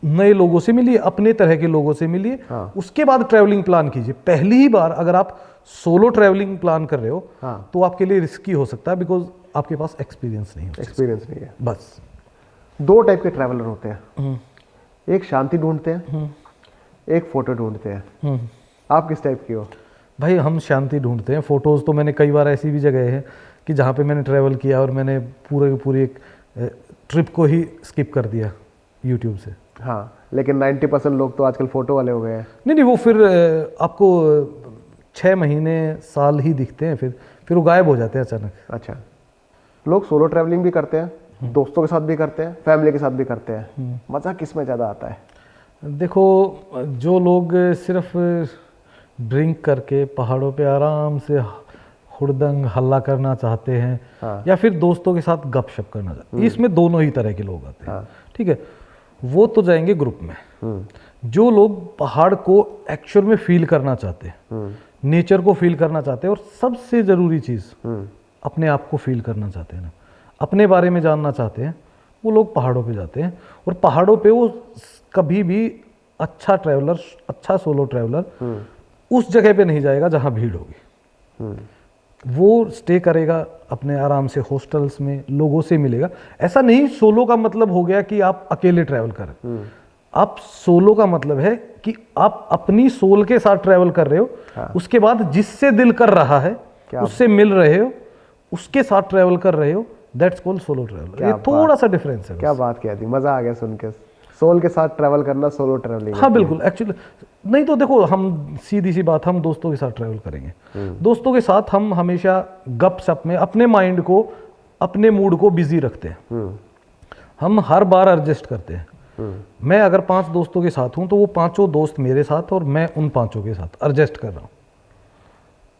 नए लोगों से मिलिए, अपने तरह के लोगों से मिलिए। हाँ। उसके बाद ट्रैवलिंग प्लान कीजिए। पहली ही बार अगर आप सोलो ट्रैवलिंग प्लान कर रहे हो, हाँ। तो आपके लिए रिस्की हो सकता है, बिकॉज आपके पास एक्सपीरियंस नहीं हो। एक्सपीरियंस नहीं है। बस 2 टाइप के ट्रैवलर होते हैं, एक शांति ढूंढते हैं, एक फोटो ढूंढते हैं। आप किस टाइप की हो? भाई हम शांति ढूंढते हैं। फोटोज़ तो मैंने कई बार ऐसी भी जगह है कि जहाँ पे मैंने ट्रैवल किया और मैंने पूरी एक ट्रिप को ही स्किप कर दिया यूट्यूब से। हाँ, लेकिन 90% लोग तो आजकल फोटो वाले हो गए हैं। नहीं, वो फिर आपको 6 महीने साल ही दिखते हैं, फिर वो गायब हो जाते हैं अचानक। अच्छा, लोग सोलो ट्रैवलिंग भी करते हैं, दोस्तों के साथ भी करते हैं, फैमिली के साथ भी करते हैं। मज़ा किस में ज़्यादा आता है? देखो, जो लोग सिर्फ ड्रिंक करके पहाड़ों पे आराम से हुड़दंग हल्ला करना चाहते हैं, हाँ। या फिर दोस्तों के साथ गपशप करना चाहते हैं, इसमें दोनों ही तरह के लोग आते हैं। हाँ। ठीक है, वो तो जाएंगे ग्रुप में। जो लोग पहाड़ को एक्चुअल में फील करना चाहते हैं, नेचर को फील करना चाहते हैं, और सबसे ज़रूरी चीज़ अपने आप को फील करना चाहते हैं ना, अपने बारे में जानना चाहते हैं, वो लोग पहाड़ों पे जाते हैं। और पहाड़ों पे वो कभी भी अच्छा ट्रैवलर, अच्छा सोलो ट्रैवलर उस जगह पे नहीं जाएगा जहाँ भीड़ होगी। वो स्टे करेगा अपने आराम से हॉस्टल्स में, लोगों से मिलेगा। ऐसा नहीं सोलो का मतलब हो गया कि आप अकेले ट्रैवल करें। आप सोलो का मतलब है कि आप अपनी सोल के साथ ट्रैवल कर रहे हो। हाँ। उसके बाद जिससे दिल कर रहा है उससे मिल रहे हो, उसके साथ ट्रैवल कर रहे हो, दैट्स कॉल्ड सोलो ट्रैवल। ये थोड़ा सा डिफरेंस है। क्या बात कह दी, मज़ा आ गया सुन के। सोल के साथ ट्रैवल करना सोलो ट्रैवलिंग। हाँ बिल्कुल, एक्चुअली नहीं तो देखो, हम सीधी सी बात, हम दोस्तों के साथ ट्रैवल करेंगे। दोस्तों के साथ हम हमेशा गप सप में अपने माइंड को, अपने मूड को बिजी रखते हैं। हम हर बार एडजस्ट करते हैं। मैं अगर 5 दोस्तों के साथ हूँ तो वो 5 दोस्त मेरे साथ और मैं उन 5 के साथ एडजस्ट कर रहा हूँ।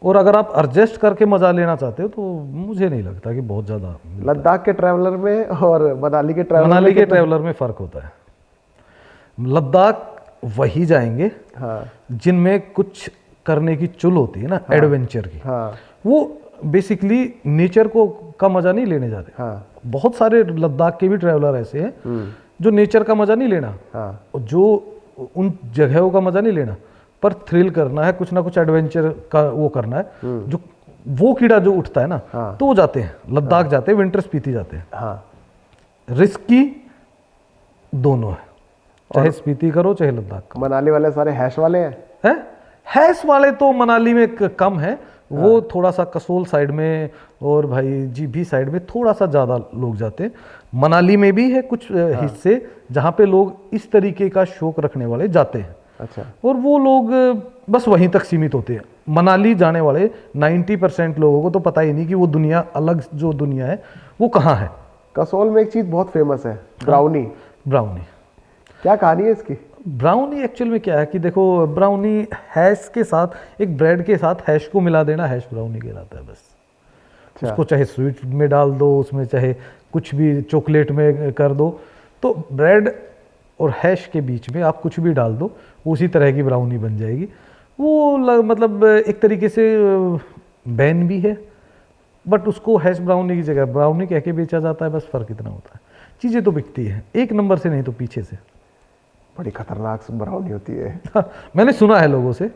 और अगर आप एडजस्ट करके मजा लेना चाहते हो तो मुझे नहीं लगता कि बहुत ज़्यादा। लद्दाख के ट्रैवलर में और मनाली के ट्रैवलर मनाली के ट्रैवलर में फ़र्क होता है। लद्दाख वही जाएंगे हाँ जिनमें कुछ करने की चुल होती है ना, एडवेंचर की। हाँ वो बेसिकली नेचर को का मजा नहीं लेने जा रहे। हाँ बहुत सारे लद्दाख के भी ट्रैवलर ऐसे हैं जो नेचर का मजा नहीं लेना, हाँ जो उन जगहों का मजा नहीं लेना, पर थ्रिल करना है, कुछ ना कुछ एडवेंचर का वो करना है। जो वो कीड़ा जो उठता है ना, तो वो जाते हैं लद्दाख, जाते हैं विंटर स्पीति जाते हैं। हाँ रिस्की दोनों है, चाहे स्पीति करो चाहे लद्दाख मनाली वाले सारे हैश वाले हैं। है। हैश वाले तो मनाली में कम है, वो थोड़ा सा कसोल साइड में और भाई जीभी साइड में थोड़ा सा ज़्यादा लोग जाते हैं। मनाली में भी है कुछ हिस्से जहाँ पे लोग इस तरीके का शौक रखने वाले जाते हैं। अच्छा और वो लोग बस वहीं तक सीमित होते हैं। मनाली जाने वाले 90% लोगों को तो पता ही नहीं कि वो दुनिया, अलग जो दुनिया है वो कहाँ है। कसोल में एक चीज़ बहुत फेमस है, ब्राउनी। ब्राउनी, क्या कहानी है इसकी? ब्राउनी एक्चुअल में क्या है कि देखो, ब्राउनी हैश के साथ, एक ब्रेड के साथ हैश को मिला देना, हैश ब्राउनी कहलाता है बस। अच्छा उसको चाहे स्वीट में डाल दो, उसमें चाहे कुछ भी चॉकलेट में कर दो, तो ब्रेड और हैश के बीच में आप कुछ भी डाल दो, उसी तरह की ब्राउनी बन जाएगी। वो मतलब एक तरीके से बैन भी है, बट उसको हैश ब्राउनी की जगह ब्राउनी कह के बेचा जाता है, बस फ़र्क इतना होता है। चीज़ें तो बिकती है, एक नंबर से नहीं तो पीछे से। बड़ी खतरनाक ब्राउनी होती है। मैंने सुना है लोगों से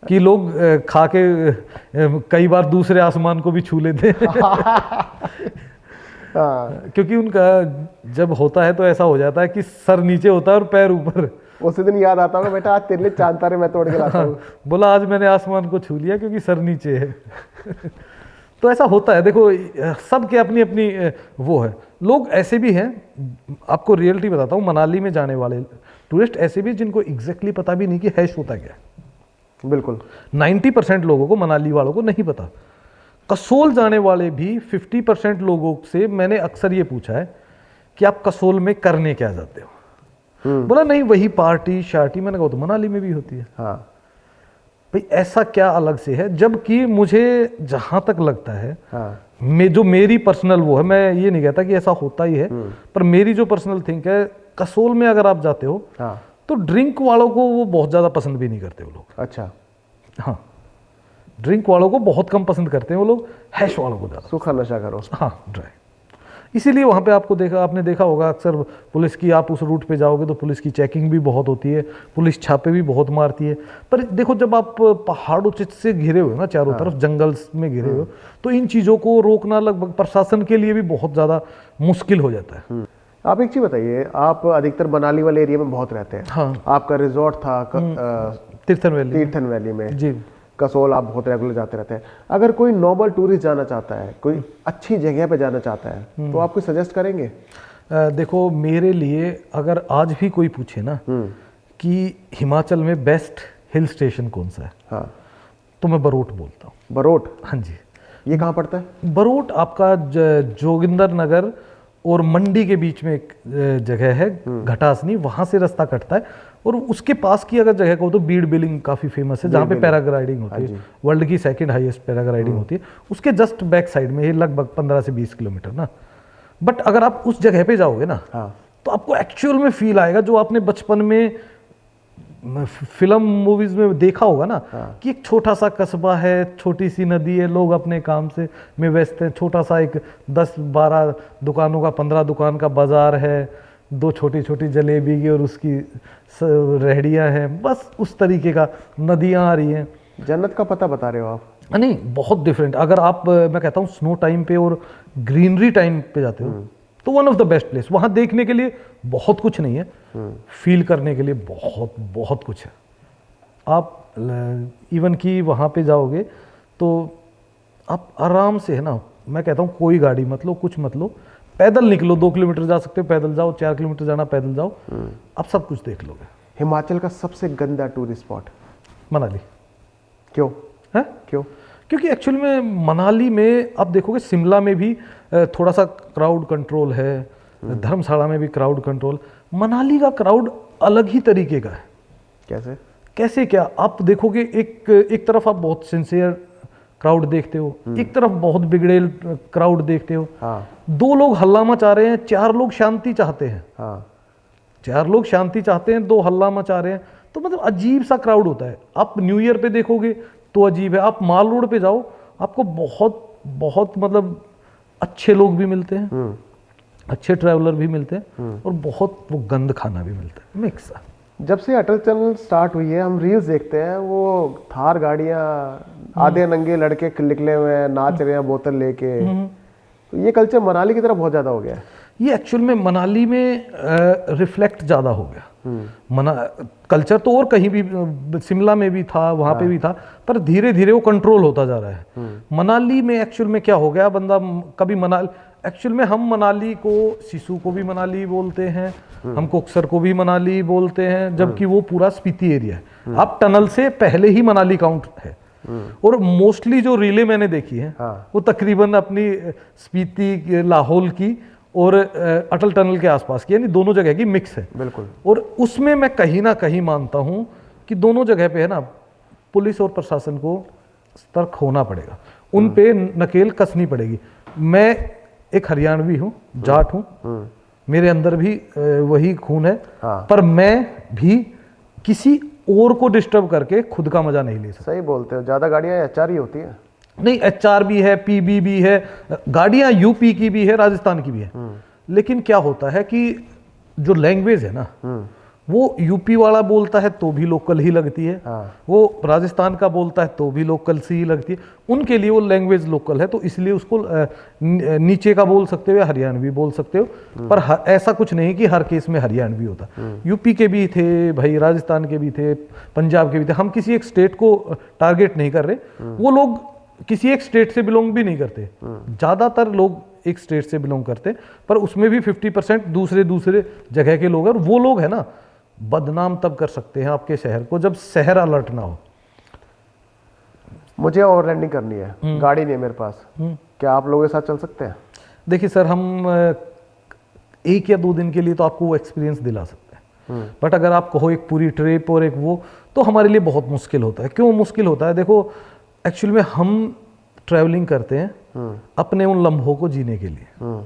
कि लोग खा के कई बार दूसरे आसमान को भी छू लेते हैं। क्योंकि उनका जब होता है तो ऐसा हो जाता है कि सर नीचे होता है और पैर ऊपर। उसी दिन याद आता होगा, बेटा आज तेरे लिए चांद तारे मैं तोड़ के लाता हूँ। बोला आज मैंने आसमान को छू लिया क्योंकि सर नीचे है। तो ऐसा होता है। देखो, सबके अपनी अपनी वो है। लोग ऐसे भी हैं, आपको रियलिटी बताता हूँ, मनाली में जाने वाले टूरिस्ट ऐसे भी जिनको एग्जैक्टली पता भी नहीं कि हैश होता क्या है। बिल्कुल 90% लोगों को, मनाली वालों को नहीं पता। कसोल जाने वाले भी 50% लोगों से मैंने अक्सर ये पूछा है कि आप कसोल में करने क्या जाते हो। बोला नहीं वही पार्टी शार्टी। मैंने कहा तो मनाली में भी होती है। हाँ भाई ऐसा क्या अलग से है, जबकि मुझे जहां तक लगता है, हाँ जो मेरी पर्सनल वो है, मैं ये नहीं कहता कि ऐसा होता ही है, पर मेरी जो पर्सनल थिंक है, कसोल में अगर आप जाते हो हाँ तो ड्रिंक वालों को वो बहुत ज़्यादा पसंद भी नहीं करते वो लोग। अच्छा हाँ, ड्रिंक वालों को बहुत कम पसंद करते हैं वो लोग, हैश वालों को ज़्यादा। सूखा नशा करो। हाँ, ड्राई। इसीलिए वहाँ पे आपने देखा होगा अक्सर पुलिस की, आप उस रूट पे जाओगे तो पुलिस की चेकिंग भी बहुत होती है, पुलिस छापे भी बहुत मारती है। पर देखो, जब आप पहाड़ों से घिरे हुए हो ना, चारों तरफ जंगल्स में घिरे हुए हो, तो इन चीज़ों को रोकना लगभग प्रशासन के लिए भी बहुत ज़्यादा मुश्किल हो जाता है। आप एक चीज़ बताइए, आप अधिकतर मनाली वाले एरिया में बहुत रहते हैं। हाँ। आपका रिजॉर्ट था तीर्थन वैली में। जी। कसोल आप बहुत रेगुलर जाते रहते हैं। अगर कोई नॉर्मल टूरिस्ट जाना चाहता है, कोई अच्छी जगह पे जाना चाहता है, तो आप कुछ सजेस्ट करेंगे? देखो, मेरे लिए अगर आज भी कोई पूछे ना कि हिमाचल में बेस्ट हिल स्टेशन कौन सा है, हाँ, तो मैं बरोट बोलता हूँ। बरोट? हाँ जी। ये कहाँ पड़ता है? बरोट आपका जोगिंदर नगर और मंडी के बीच में एक जगह है, घटासनी, वहाँ से रास्ता कटता है। और उसके पास की अगर जगह को तो बीड़ बिलिंग काफ़ी फेमस है, जहाँ पे पैराग्लाइडिंग होती है, वर्ल्ड की 2nd हाईएस्ट पैराग्लाइडिंग होती है। उसके जस्ट बैक साइड में, ये लगभग 15 से 20 किलोमीटर ना। बट अगर आप उस जगह पे जाओगे ना, तो आपको एक्चुअल में फील आएगा जो आपने बचपन में फिल्म मूवीज में देखा होगा ना, कि एक छोटा सा कस्बा है, छोटी सी नदी है, लोग अपने काम से में व्यस्त हैं, छोटा सा एक 10-12 दुकानों का, 15 दुकान का बाजार है, 2 छोटी छोटी जलेबी की और उसकी रेहड़ियाँ हैं, बस उस तरीके का, नदियाँ आ रही हैं। जन्नत का पता बता रहे हो आप? नहीं, बहुत डिफरेंट। अगर आप, मैं कहता हूँ, स्नो टाइम पे और ग्रीनरी टाइम पे जाते हो तो one of the best place. वहाँ देखने के लिए बहुत कुछ नहीं है, फील करने के लिए बहुत बहुत कुछ है। आप इवन कि वहाँ पे जाओगे तो आप आराम से, है ना, मैं कहता हूँ कोई गाड़ी मत लो, कुछ मत लो, पैदल निकलो, 2 किलोमीटर जा सकते हो पैदल जाओ, 4 किलोमीटर जाना पैदल जाओ, आप सब कुछ देख लोगे। हिमाचल का सबसे गंदा टूरिस्ट स्पॉट? मनाली। क्यों है? क्यों? क्योंकि एक्चुअल में मनाली में आप देखोगे, शिमला में भी थोड़ा सा क्राउड कंट्रोल है, धर्मशाला में भी क्राउड कंट्रोल। मनाली का क्राउड अलग ही तरीके का है। कैसे? कैसे क्या, आप देखोगे एक तरफ आप बहुत सिंसियर क्राउड देखते हो, एक तरफ बहुत बिगड़ेल क्राउड देखते हो। हाँ। 2 लोग हल्ला मचा रहे हैं, 4 लोग शांति चाहते हैं। हाँ। 4 लोग शांति चाहते हैं, 2 हल्ला मचा रहे हैं। तो मतलब अजीब सा क्राउड होता है। आप न्यू ईयर पे देखोगे तो अजीब है। आप माल रोड पे जाओ, आपको बहुत बहुत मतलब अच्छे लोग भी मिलते हैं, अच्छे ट्रैवलर भी मिलते हैं, और बहुत वो गंद खाना भी मिलता है, मिक्स। जब से अटल टनल स्टार्ट हुई है, हम रील्स देखते हैं, वो थार गाड़ियाँ, आधे नंगे लड़के निकले हुए हैं, नाच रहे हैं बोतल लेके। तो ये कल्चर मनाली की तरफ बहुत ज़्यादा हो गया है। ये एक्चुअल में मनाली में रिफ्लेक्ट ज़्यादा हो गया। कल्चर तो और कहीं भी, शिमला में भी था, वहाँ पे भी था, पर धीरे धीरे वो कंट्रोल होता जा रहा है। मनाली में एक्चुअल में क्या हो गया, बंदा कभी मनाली, एक्चुअल में हम मनाली को, सिसु को भी मनाली बोलते हैं, हम कोक्सर को भी मनाली बोलते हैं, जबकि वो पूरा स्पीति एरिया है। आप टनल से पहले ही मनाली काउंट है। और मोस्टली जो रीलें मैंने देखी है, वो तकरीबन अपनी स्पीति, लाहौल की और अटल टनल के आसपास की, यानी दोनों जगह की मिक्स है। बिल्कुल। और उसमें मैं कहीं ना कहीं मानता हूं कि दोनों जगह पे है ना, पुलिस और प्रशासन को सतर्क होना पड़ेगा, उन पे नकेल कसनी पड़ेगी। मैं एक हरियाणवी हूँ, जाट हूँ, मेरे अंदर भी वही खून है। पर मैं भी किसी और को डिस्टर्ब करके खुद का मजा नहीं ले सकता। सही बोलते हो, ज़्यादा गाड़ियाँ HR ही होती हैं। नहीं, HR भी है, PB भी है, गाड़ियां UP की भी है, राजस्थान की भी है। लेकिन क्या होता है कि जो लैंग्वेज है ना, वो UP वाला बोलता है तो भी लोकल ही लगती है, वो राजस्थान का बोलता है तो भी लोकल सी ही लगती है। उनके लिए वो लैंग्वेज लोकल है, तो इसलिए उसको नीचे का बोल सकते हो या हरियाणवी बोल सकते हो। पर ऐसा कुछ नहीं कि हर केस में हरियाणवी होता। UP के भी थे भाई, राजस्थान के भी थे, पंजाब के भी थे। हम किसी एक स्टेट को टारगेट नहीं कर रहे, वो लोग किसी एक स्टेट से बिलोंग भी नहीं करते। ज़्यादातर लोग एक स्टेट से बिलोंग करते, पर उसमें भी 50% दूसरे जगह के लोग हैं। और वो लोग है ना, बदनाम तब कर सकते हैं आपके शहर को जब शहर अलर्ट ना हो। मुझे ओवरलैंडिंग करनी है, गाड़ी नहीं है मेरे पास, क्या आप लोगों के साथ चल सकते हैं? देखिए सर, हम 1 या 2 दिन के लिए तो आपको वो एक्सपीरियंस दिला सकते हैं, बट अगर आप कहो एक पूरी ट्रिप और एक वो, तो हमारे लिए बहुत मुश्किल होता है। क्यों मुश्किल होता है? देखो, एक्चुअली में हम ट्रैवलिंग करते हैं अपने उन लम्हों को जीने के लिए।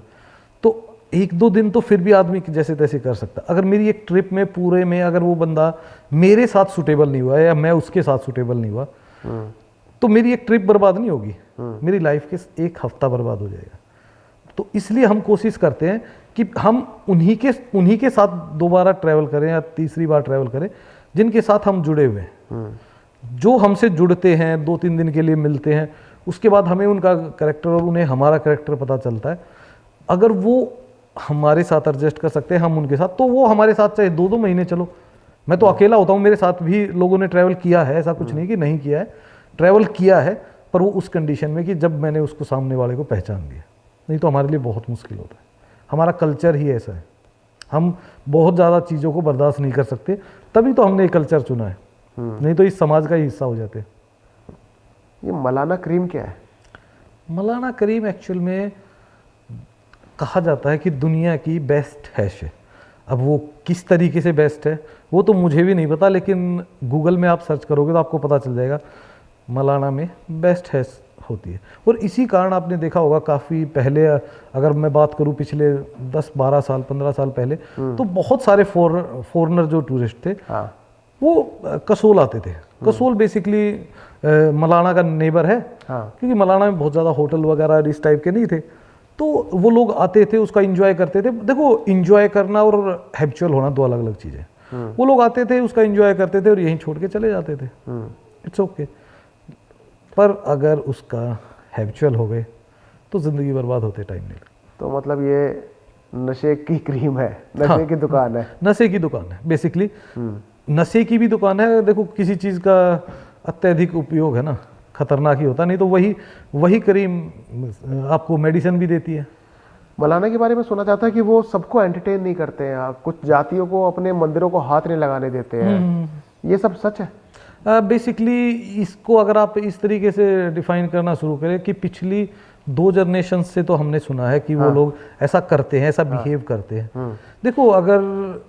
तो 1-2 दिन तो फिर भी आदमी जैसे तैसे कर सकता है। अगर मेरी एक ट्रिप में पूरे में अगर वो बंदा मेरे साथ सुटेबल नहीं हुआ या मैं उसके साथ सुटेबल नहीं हुआ, तो मेरी एक ट्रिप बर्बाद नहीं होगी, मेरी लाइफ के 1 हफ्ता बर्बाद हो जाएगा। तो इसलिए हम कोशिश करते हैं कि हम उन्हीं के साथ दोबारा ट्रैवल करें या तीसरी बार ट्रैवल करें जिनके साथ हम जुड़े हुए हैं, जो हमसे जुड़ते हैं, 2-3 दिन के लिए मिलते हैं। उसके बाद हमें उनका कैरेक्टर और उन्हें हमारा कैरेक्टर पता चलता है। अगर वो हमारे साथ एडजस्ट कर सकते हैं, हम उनके साथ, तो वो हमारे साथ चाहे 2-2 महीने चलो। मैं तो अकेला होता हूँ, मेरे साथ भी लोगों ने ट्रैवल किया है, ऐसा कुछ नहीं कि नहीं किया है, ट्रैवल किया है, पर वो उस कंडीशन में कि जब मैंने उसको सामने वाले को पहचान लिया। नहीं तो हमारे लिए बहुत मुश्किल होता है। हमारा कल्चर ही ऐसा है, हम बहुत ज़्यादा चीज़ों को बर्दाश्त नहीं कर सकते, तभी तो हमने ये कल्चर चुना है, नहीं तो इस समाज का ही हिस्सा हो जाते। ये मलाना क्रीम क्या है? मलाना करीम एक्चुअल में कहा जाता है कि दुनिया की बेस्ट हैश है। अब वो किस तरीके से बेस्ट है वो तो मुझे भी नहीं पता, लेकिन गूगल में आप सर्च करोगे तो आपको पता चल जाएगा मलाना में बेस्ट हैश होती है। और इसी कारण आपने देखा होगा काफ़ी पहले, अगर मैं बात करूं पिछले 10-12 साल 15 साल पहले, तो बहुत सारे फॉरेनर जो टूरिस्ट थे वो कसोल आते थे। कसोल बेसिकली मलाना का नेबर है, क्योंकि मलाना में बहुत ज़्यादा होटल वगैरह इस टाइप के नहीं थे, तो वो लोग आते थे, उसका एंजॉय करते थे। देखो, एंजॉय करना और हैबिचुअल होना 2 अलग अलग चीज़ें। वो लोग आते थे, उसका एंजॉय करते थे और यहीं छोड़ के चले जाते थे, इट्स ओके। पर अगर उसका हैबिचुअल हो गए तो ज़िंदगी बर्बाद होते टाइम नहीं लगता। तो मतलब ये नशे की क्रीम है, नशे की दुकान है। नशे की दुकान है बेसिकली, नशे की भी दुकान है। देखो, किसी चीज़ का अत्यधिक उपयोग है ना, खतरनाक ही होता, नहीं तो वही क्रीम आपको मेडिसिन भी देती है। मलाना के बारे में सुना जाता है कि वो सबको एंटरटेन नहीं करते हैं, कुछ जातियों को अपने मंदिरों को हाथ नहीं लगाने देते हैं, ये सब सच है? बेसिकली इसको अगर आप इस तरीके से डिफाइन करना शुरू करें कि पिछली 2 जनरेशन से तो हमने सुना है कि वो लोग ऐसा करते हैं, ऐसा बिहेव करते हैं। देखो अगर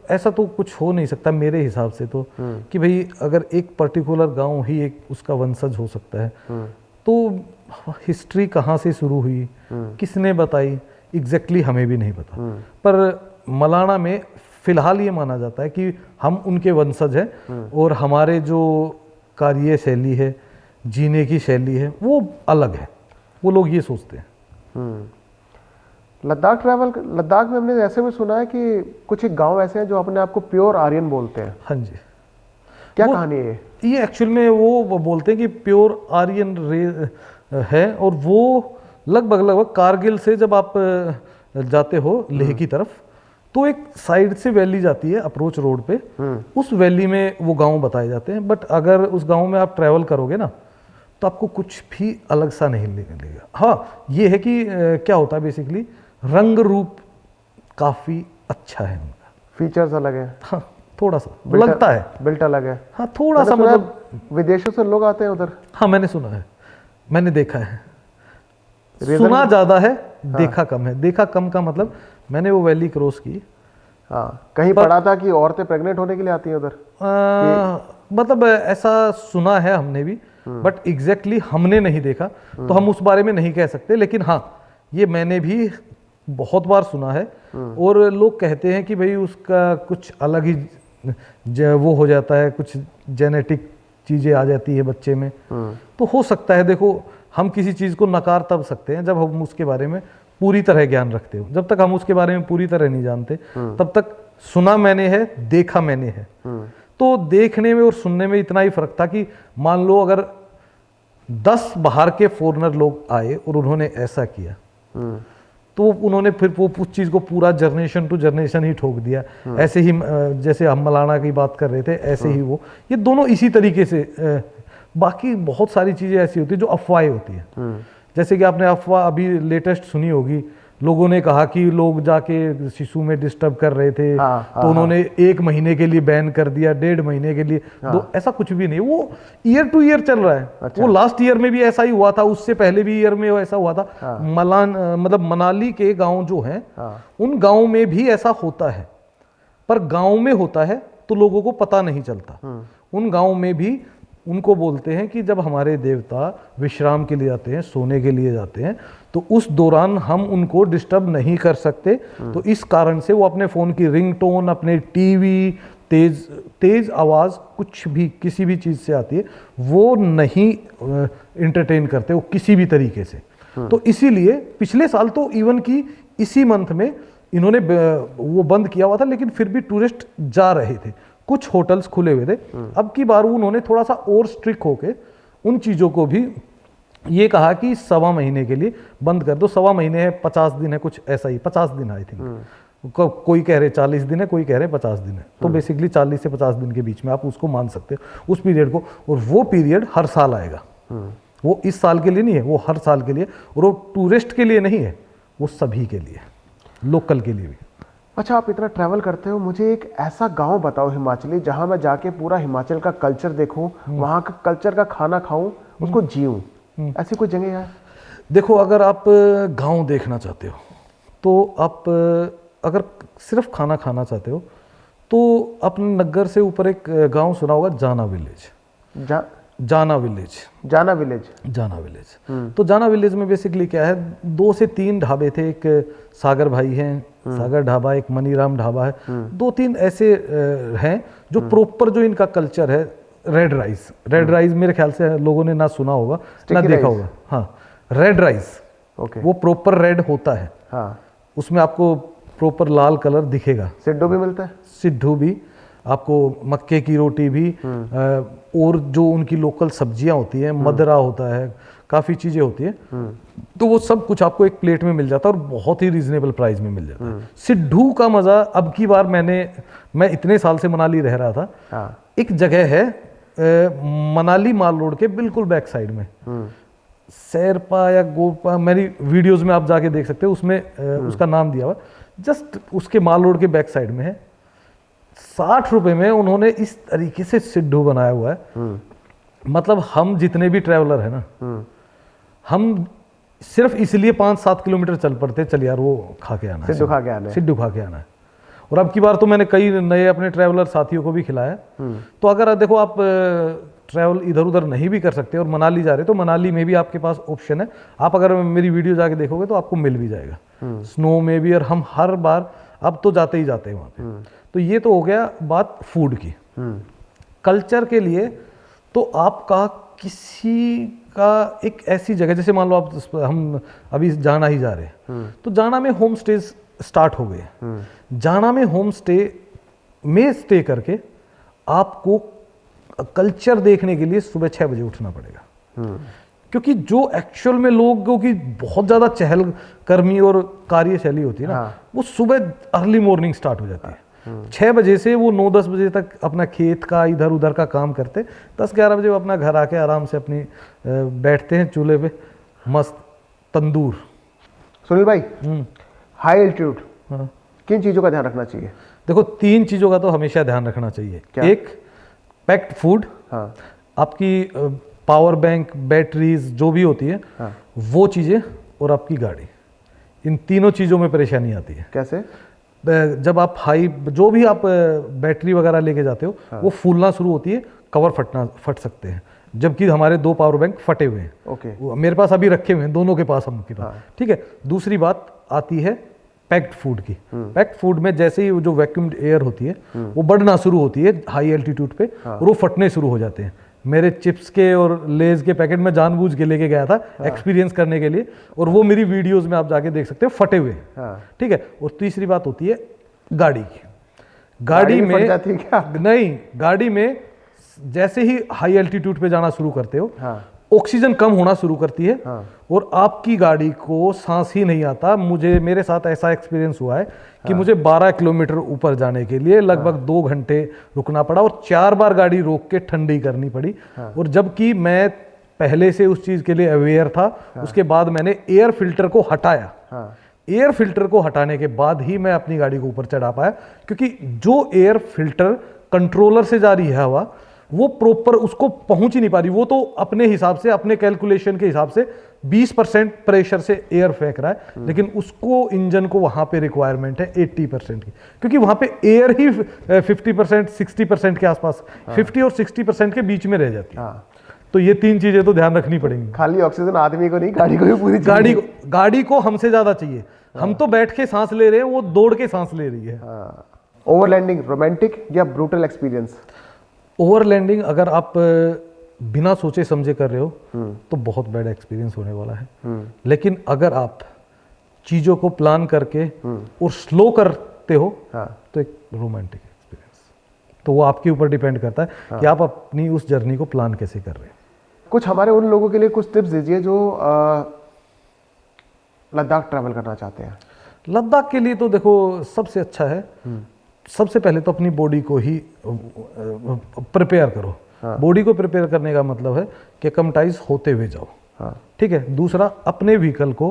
ऐसा तो कुछ हो नहीं सकता मेरे हिसाब से तो, कि भाई अगर एक पर्टिकुलर गांव ही एक उसका वंशज हो सकता है, तो हिस्ट्री कहाँ से शुरू हुई, किसने बताई, एग्जैक्टली हमें भी नहीं पता। पर मलाना में फिलहाल ये माना जाता है कि हम उनके वंशज हैं और हमारे जो कार्य शैली है, जीने की शैली है, वो अलग है। वो लोग ये सोचते हैं। लद्दाख में हमने ऐसे भी सुना है कि कुछ एक गांव ऐसे हैं जो अपने आप को प्योर आर्यन बोलते हैं। हाँ जी। क्या कहानी है ये एक्चुअल में वो बोलते हैं कि प्योर आर्यन रे है, और वो लगभग कारगिल से जब आप जाते हो लेह की तरफ, तो एक साइड से वैली जाती है अप्रोच रोड पे, उस वैली में वो गांव बताए जाते हैं। बट अगर उस गांव में आप ट्रैवल करोगे ना, तो आपको कुछ भी अलग सा नहीं मिलेगा। हाँ ये है कि क्या होता है बेसिकली, रंग रूप काफ़ी अच्छा है उनका, फीचर्स अलग है। हाँ थोड़ा सा लगता है, बिल्ट अलग है। हाँ थोड़ा सा, मतलब विदेशों से लोग आते हैं उधर। हाँ मैंने सुना है, मैंने देखा है। सुना ज़्यादा है, देखा कम है। देखा कम का मतलब मैंने वो वैली क्रॉस की। हाँ कहीं पढ़ा था कि औरतें प्रेग्नेंट होने के लिए आती हैं उधर। मतलब ऐसा सुना है हमने भी, बट एग्जैक्टली हमने नहीं देखा, तो हम उस बारे में नहीं कह सकते। लेकिन हाँ ये मैंने भी बहुत बार सुना है, और लोग कहते हैं कि भाई उसका कुछ अलग ही वो हो जाता है, कुछ जेनेटिक चीज़ें आ जाती है बच्चे में। तो हो सकता है, देखो हम किसी चीज़ को नकार तब सकते हैं जब हम उसके बारे में पूरी तरह ज्ञान रखते हो। जब तक हम उसके बारे में पूरी तरह नहीं जानते, तब तक सुना मैंने है, देखा मैंने है। तो देखने में और सुनने में इतना ही फर्क था कि मान लो अगर 10 बाहर के फॉरेनर लोग आए और उन्होंने ऐसा किया, तो उन्होंने फिर वो उस चीज़ को पूरा जनरेशन टू जनरेशन ही ठोक दिया। ऐसे ही जैसे हम मलाना की बात कर रहे थे, ऐसे ही वो, ये दोनों इसी तरीके से। बाकी बहुत सारी चीज़ें ऐसी होती है जो अफवाहें होती हैं। जैसे कि आपने अफवाह अभी लेटेस्ट सुनी होगी, लोगों ने कहा कि लोग जाके शिशु में डिस्टर्ब कर रहे थे, तो उन्होंने 1 महीने के लिए बैन कर दिया, 1.5 महीने के लिए। तो ऐसा कुछ भी नहीं, वो ईयर टू ईयर चल रहा है। अच्छा। वो लास्ट ईयर में भी ऐसा ही हुआ था, उससे पहले भी ईयर में ऐसा हुआ था। मतलब मनाली के गांव जो हैं, उन गांव में भी ऐसा होता है, पर गांव में होता है तो लोगों को पता नहीं चलता। उन गांव में भी उनको बोलते हैं कि जब हमारे देवता विश्राम के लिए जाते हैं, सोने के लिए जाते हैं, तो उस दौरान हम उनको डिस्टर्ब नहीं कर सकते। तो इस कारण से वो अपने फ़ोन की रिंगटोन, अपने टीवी, तेज आवाज़ कुछ भी किसी भी चीज़ से आती है, वो नहीं इंटरटेन करते वो किसी भी तरीके से। तो इसीलिए पिछले साल तो इवन की इसी मंथ में इन्होंने वो बंद किया हुआ था, लेकिन फिर भी टूरिस्ट जा रहे थे, कुछ होटल्स खुले हुए थे। अब की बार उन्होंने थोड़ा सा और स्ट्रिक्ट होके उन चीज़ों को भी ये कहा कि 1.25 महीने के लिए बंद कर दो। 1.25 महीने है, 50 दिन है, कुछ ऐसा ही, 50 दिन आई थिंक। कोई कह रहे 40 दिन है, कोई कह रहे 50 दिन है। तो बेसिकली 40 से 50 दिन के बीच में आप उसको मान सकते हो, उस पीरियड को। और वो पीरियड हर साल आएगा, वो इस साल के लिए नहीं है, वो हर साल के लिए। और वो टूरिस्ट के लिए नहीं है, वो सभी के लिए, लोकल के लिए भी। अच्छा, आप इतना ट्रैवल करते हो, मुझे एक ऐसा गांव बताओ हिमाचली जहां मैं जाके पूरा हिमाचल का कल्चर देखूं, वहां का कल्चर का खाना खाऊं, उसको जीऊं। ऐसी कोई जगह है? देखो अगर आप गांव देखना चाहते हो, तो आप अगर सिर्फ खाना खाना चाहते हो, तो अपने नग्गर से ऊपर एक गांव सुना होगा, जाना विलेज। जाना विलेज। तो जाना विलेज में बेसिकली क्या है, 2 से 3 ढाबे थे। एक सागर भाई हैं, सागर ढाबा, एक मनीराम ढाबा है, 2-3 ऐसे हैं जो प्रॉपर, जो इनका कल्चर है, रेड राइस मेरे ख्याल से लोगों ने ना सुना होगा ना देखा होगा। हाँ, रेड राइस, वो प्रॉपर रेड होता है। हाँ। उसमें आपको प्रॉपर लाल कलर दिखेगा। सिड्डू भी मिलता है? सिड्डू भी, आपको मक्के की रोटी भी, और जो उनकी लोकल सब्जियां होती हैं, मदरा होता है, काफ़ी चीज़ें होती हैं। तो वो सब कुछ आपको एक प्लेट में मिल जाता है और बहुत ही रीजनेबल प्राइस में मिल जाता है। सिड्डू का मज़ा अब की बार मैं इतने साल से मनाली रह रहा था। हाँ। एक जगह है मनाली माल रोड के बिल्कुल बैक साइड में, शेरपा या गोपा, मेरी वीडियोस में आप जाके देख सकते हो, उसमें उसका नाम दिया हुआ, जस्ट उसके माल रोड के बैक साइड में है। 60 रुपए में उन्होंने इस तरीके से सिड्डू बनाया हुआ है। मतलब हम जितने भी ट्रैवलर है ना, हम सिर्फ इसलिए 5-7 किलोमीटर चल पड़ते, चल यार वो खा के आना है, सिड्डू खा के आना है। सिड्डू खा के आना है। और अब की बार तो मैंने कई नए अपने ट्रैवलर साथियों को भी खिलाया। तो अगर देखो आप ट्रैवल इधर उधर नहीं भी कर सकते और मनाली जा रहे तो मनाली में भी आपके पास ऑप्शन है। आप अगर मेरी वीडियो जाके देखोगे तो आपको मिल भी जाएगा स्नो में भी, और हम हर बार अब तो जाते ही जाते हैं वहाँ पे। तो ये तो हो गया बात फूड की। कल्चर के लिए तो आपका किसी का एक ऐसी जगह, जैसे मान लो आप हम अभी जाना ही जा रहे हैं, तो जाना में होम स्टे स्टार्ट हो गए। जाना में होम स्टे में स्टे करके आपको कल्चर देखने के लिए सुबह 6 बजे उठना पड़ेगा। क्योंकि जो एक्चुअल में लोगों की बहुत ज़्यादा चहलकर्मी और कार्यशैली होती है ना, वो सुबह अर्ली मॉर्निंग स्टार्ट हो जाती है। 6 बजे से वो 9-10 बजे तक अपना खेत का इधर उधर का काम करते, 10-11 बजे वो अपना घर आके आराम से अपनी बैठते हैं चूल्हे पे, मस्त तंदूर। सुनील भाई, हाई एल्टीट्यूड किन चीज़ों का ध्यान रखना चाहिए? देखो 3 चीज़ों का तो हमेशा ध्यान रखना चाहिए। क्या? एक पैक्ड फूड, आपकी पावर बैंक, बैटरीज जो भी होती है, वो चीज़ें, और आपकी गाड़ी। इन तीनों चीज़ों में परेशानी आती है। कैसे? जब आप हाई जो भी आप बैटरी वगैरह लेके जाते हो, वो फूलना शुरू होती है, कवर फट सकते हैं। जबकि हमारे 2 पावर बैंक फटे हुए हैं। ओके। मेरे पास अभी रखे हुए हैं, दोनों के पास, हम के पास। ठीक है। दूसरी बात आती है पैक्ड फूड की। पैक्ड फूड में जैसे ही जो वैक्यूम एयर होती है वो बढ़ना शुरू होती है हाई एल्टीट्यूड पे, और वो फटने शुरू हो जाते हैं। मेरे चिप्स के और लेज के पैकेट में जानबूझ के लेके गया था एक्सपीरियंस करने के लिए, और वो मेरी वीडियोस में आप जाके देख सकते हो, फटे हुए। ठीक है। और तीसरी बात होती है गाड़ी की। गाड़ी में फट जाती है क्या? नहीं, गाड़ी में जैसे ही हाई एल्टीट्यूड पे जाना शुरू करते हो, ऑक्सीजन कम होना शुरू करती है, और आपकी गाड़ी को सांस ही नहीं आता। मेरे साथ ऐसा एक्सपीरियंस हुआ है कि मुझे 12 किलोमीटर ऊपर जाने के लिए लगभग 2 घंटे रुकना पड़ा, और 4 बार गाड़ी रोक के ठंडी करनी पड़ी। और जबकि मैं पहले से उस चीज के लिए अवेयर था, उसके बाद मैंने एयर फिल्टर को हटाया। एयर फिल्टर को हटाने के बाद ही मैं अपनी गाड़ी को ऊपर चढ़ा पाया, क्योंकि जो एयर फिल्टर कंट्रोलर से जा रही है हवा, वो प्रॉपर उसको पहुंच ही नहीं पा रही। वो तो अपने हिसाब से, अपने कैलकुलेशन के हिसाब से 20% प्रेशर से एयर फेंक रहा है, लेकिन उसको इंजन को वहां पे रिक्वायरमेंट है 80% की, क्योंकि वहां पे एयर ही 50% 60% के आसपास, 50 और 60% के बीच में रह जाती है। तो ये 3 चीजें तो ध्यान रखनी पड़ेंगी। खाली ऑक्सीजन आदमी को नहीं, गाड़ी को भी पूरी गाड़ी को हमसे ज्यादा चाहिए। हम तो बैठ के सांस ले रहे हैं, वो दौड़ के सांस ले रही है। ओवरलैंडिंग रोमांटिक या ब्रूटल एक्सपीरियंस? ओवरलैंडिंग अगर आप बिना सोचे समझे कर रहे हो तो बहुत बैड एक्सपीरियंस होने वाला है। लेकिन अगर आप चीजों को प्लान करके और स्लो करते हो तो एक रोमांटिक एक्सपीरियंस। तो वो आपके ऊपर डिपेंड करता है कि आप अपनी उस जर्नी को प्लान कैसे कर रहे हैं। कुछ हमारे उन लोगों के लिए कुछ टिप्स दीजिए जो लद्दाख ट्रैवल करना चाहते हैं। लद्दाख के लिए तो देखो सबसे अच्छा है, सबसे पहले तो अपनी बॉडी को ही प्रिपेयर करो। बॉडी को प्रिपेयर करने का मतलब है कि एक्लेमेटाइज होते हुए जाओ। ठीक है। दूसरा, अपने व्हीकल को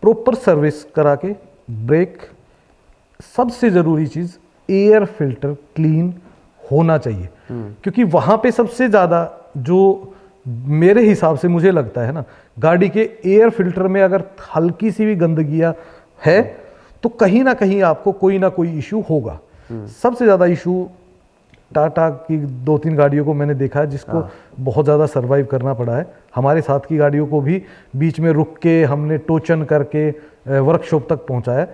प्रॉपर सर्विस करा के, ब्रेक, सबसे जरूरी चीज एयर फिल्टर क्लीन होना चाहिए। क्योंकि वहां पे सबसे ज्यादा जो मेरे हिसाब से मुझे लगता है ना, गाड़ी के एयर फिल्टर में अगर हल्की सी भी गंदगियां है तो कहीं ना कहीं आपको कोई ना कोई इशू होगा। सबसे ज्यादा इशू टाटा की 2-3 गाड़ियों को मैंने देखा है जिसको बहुत ज़्यादा सरवाइव करना पड़ा है। हमारे साथ की गाड़ियों को भी बीच में रुक के हमने टोचन करके वर्कशॉप तक पहुंचाया।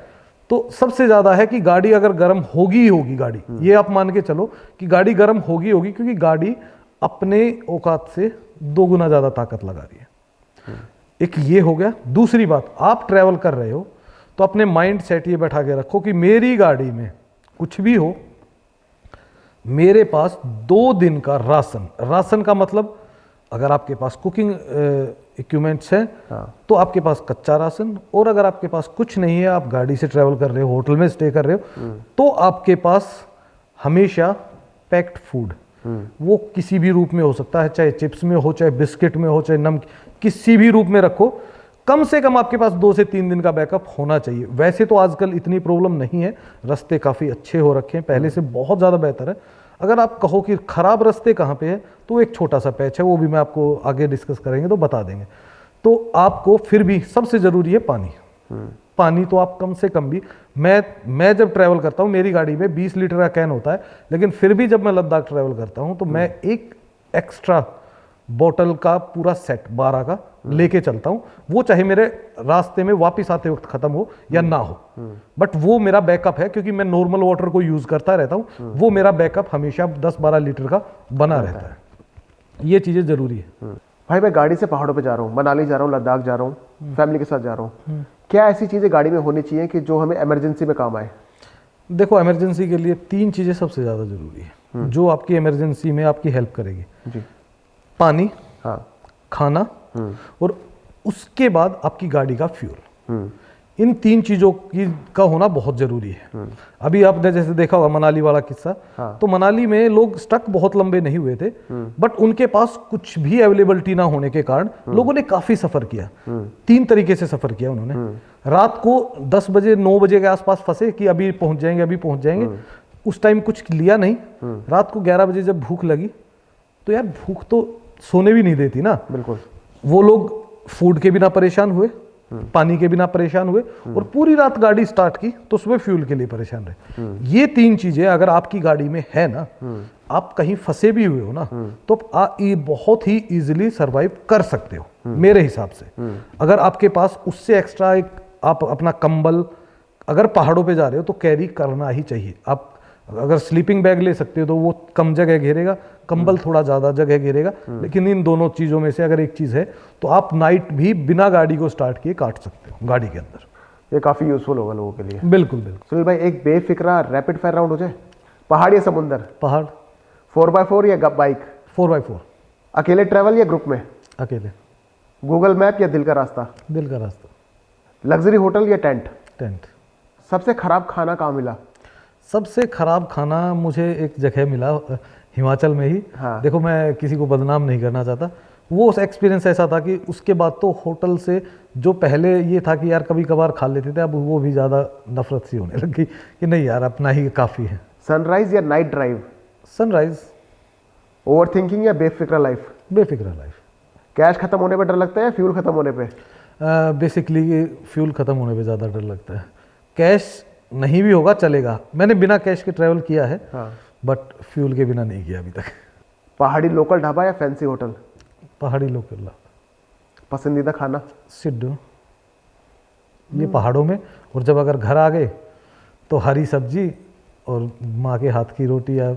तो सबसे ज़्यादा है कि गाड़ी अगर गर्म होगी ही होगी, गाड़ी ये आप मान के चलो कि गाड़ी गर्म होगी होगी, क्योंकि गाड़ी अपने औकात से 2 गुना ज़्यादा ताकत लगा रही है। एक ये हो गया। दूसरी बात, आप ट्रैवल कर रहे हो तो अपने माइंड सेट ये बैठा के रखो कि मेरी गाड़ी में कुछ भी हो, मेरे पास 2 दिन का राशन का मतलब, अगर आपके पास कुकिंग इक्विपमेंट्स हैं तो आपके पास कच्चा राशन, और अगर आपके पास कुछ नहीं है, आप गाड़ी से ट्रैवल कर रहे हो, होटल में स्टे कर रहे हो, तो आपके पास हमेशा पैक्ड फूड, वो किसी भी रूप में हो सकता है, चाहे चिप्स में हो, चाहे बिस्किट में हो, चाहे नमक, किसी भी रूप में रखो। कम से कम आपके पास 2 से 3 दिन का बैकअप होना चाहिए। वैसे तो आजकल इतनी प्रॉब्लम नहीं है, रास्ते काफ़ी अच्छे हो रखे हैं, पहले से बहुत ज़्यादा बेहतर है। अगर आप कहो कि खराब रास्ते कहाँ पे है, तो एक छोटा सा पैच है, वो भी मैं आपको आगे डिस्कस करेंगे तो बता देंगे। तो आपको फिर भी सबसे ज़रूरी है पानी। पानी तो आप कम से कम भी, मैं जब ट्रैवल करता हूँ मेरी गाड़ी में 20 लीटर का कैन होता है, लेकिन फिर भी जब मैं लद्दाख ट्रैवल करता हूँ तो मैं एक एक्स्ट्रा बोतल का पूरा सेट 12 का लेके चलता हूँ। वो चाहे मेरे रास्ते में वापस आते वक्त ख़त्म हो या ना हो, बट वो मेरा बैकअप है, क्योंकि मैं नॉर्मल वाटर को यूज़ करता रहता हूँ। वो मेरा बैकअप हमेशा 10-12 लीटर का बना रहता है। ये चीज़ें ज़रूरी है। भाई मैं गाड़ी से पहाड़ों पे जा रहा हूँ, मनाली जा रहा हूँ, लद्दाख जा रहा हूँ, फैमिली के साथ जा रहा हूँ, क्या ऐसी चीज़ें गाड़ी में होनी चाहिए कि जो हमें इमरजेंसी में काम आए? देखो, इमरजेंसी के लिए 3 चीज़ें सबसे ज़्यादा ज़रूरी है जो आपकी इमरजेंसी में आपकी हेल्प करेगी। जी। पानी, हाँ। खाना, और उसके बाद आपकी गाड़ी का फ्यूल। इन 3 चीज़ों का होना बहुत ज़रूरी है। अभी आपने जैसे देखा होगा मनाली वाला किस्सा, हाँ। तो मनाली में लोग स्टक बहुत लंबे नहीं हुए थे, बट उनके पास कुछ भी अवेलेबिलिटी ना होने के कारण लोगों ने काफ़ी सफ़र किया। 3 तरीके से सफ़र किया उन्होंने। रात को 10 बजे 9 बजे के आसपास फंसे कि अभी पहुंच जाएंगे, अभी पहुंच जाएंगे। उस टाइम कुछ लिया नहीं। रात को 11 बजे जब भूख लगी, तो यार भूख तो सोने भी नहीं देती ना। बिल्कुल। वो लोग फूड के बिना परेशान हुए, पानी के बिना परेशान हुए, और पूरी रात गाड़ी स्टार्ट की तो सुबह फ्यूल के लिए परेशान रहे। ये 3 चीजें अगर आपकी गाड़ी में है ना, आप कहीं फंसे भी हुए हो ना, तो आप ये बहुत ही इजीली सरवाइव कर सकते हो मेरे हिसाब से। अगर आपके पास उससे एक्स्ट्रा एक आप अपना कंबल, अगर पहाड़ों पे जा रहे हो तो कैरी करना ही चाहिए। आप अगर स्लीपिंग बैग ले सकते हो तो वो कम जगह घेरेगा, कंबल थोड़ा ज़्यादा जगह घेरेगा, लेकिन इन दोनों चीज़ों में से अगर एक चीज़ है तो आप नाइट भी बिना गाड़ी को स्टार्ट किए काट सकते हो गाड़ी के अंदर। ये काफ़ी यूजफुल होगा लोगों के लिए। बिल्कुल बिल्कुल। सुनील भाई, एक बेफिक्रा रैपिड फायर राउंड हो जाए, पहाड़ या समुंदर? पहाड़। 4x4 या बाइक? 4x4। अकेले ट्रैवल या ग्रुप में? अकेले। गूगल मैप या दिल का रास्ता? दिल का रास्ता। लग्जरी होटल या टेंट? टेंट। सबसे खराब खाना कहाँ मिला? सबसे खराब खाना मुझे एक जगह मिला हिमाचल में ही। हाँ। देखो, मैं किसी को बदनाम नहीं करना चाहता। वो एक्सपीरियंस ऐसा था कि उसके बाद तो होटल से जो पहले ये था कि यार कभी कभार खा लेते थे, अब वो भी ज़्यादा नफरत सी होने लगी कि नहीं यार, अपना ही काफ़ी है। सनराइज या night drive? Sunrise. Over thinking या बेफिक्रा लाइफ? बेफिक्र लाइफ। कैश खत्म होने पर डर लगता है या फ्यूल खत्म होने पे? बेसिकली फ्यूल ख़त्म होने पे ज़्यादा डर लगता है। कैश नहीं भी होगा चलेगा, मैंने बिना कैश के ट्रैवल किया है। हाँ। बट फ्यूल के बिना नहीं किया अभी तक। पहाड़ी लोकल ढाबा या फैंसी होटल? पहाड़ी लोकल। पसंदीदा खाना? सिड्डू। ये पहाड़ों में, और जब अगर घर आ गए तो हरी सब्जी और माँ के हाथ की रोटी या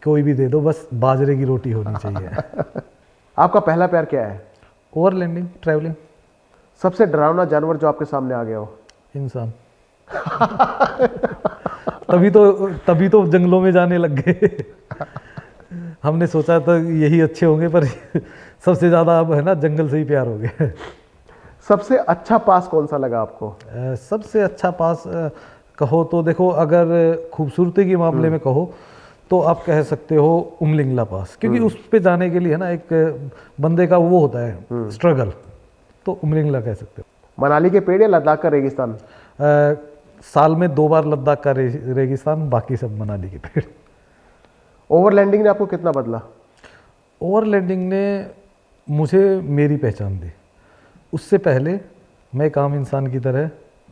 कोई भी दे दो, बस बाजरे की रोटी होनी चाहिए। आपका पहला प्यार क्या है? Overlanding, travelling. सबसे डरावना जानवर जो आपके सामने आ गया हो? इंसान। तभी तो जंगलों में जाने लग गए। हमने सोचा था यही अच्छे होंगे, पर सबसे ज़्यादा अब है ना जंगल से ही प्यार हो गया। सबसे अच्छा पास कौन सा लगा आपको? सबसे अच्छा पास कहो तो देखो, अगर खूबसूरती के मामले में कहो तो आप कह सकते हो उमलिंगला पास, क्योंकि उस पे जाने के लिए है ना एक बंदे का वो होता है स्ट्रगल, तो उमलिंगला कह सकते हो। मनाली के पेड़ या लद्दाख का रेगिस्तान? साल में 2 बार लद्दाख का रेगिस्तान, बाकी सब मनाली के पेड़। ओवरलैंडिंग ने आपको कितना बदला? ओवरलैंडिंग ने मुझे मेरी पहचान दी। उससे पहले मैं एक आम इंसान की तरह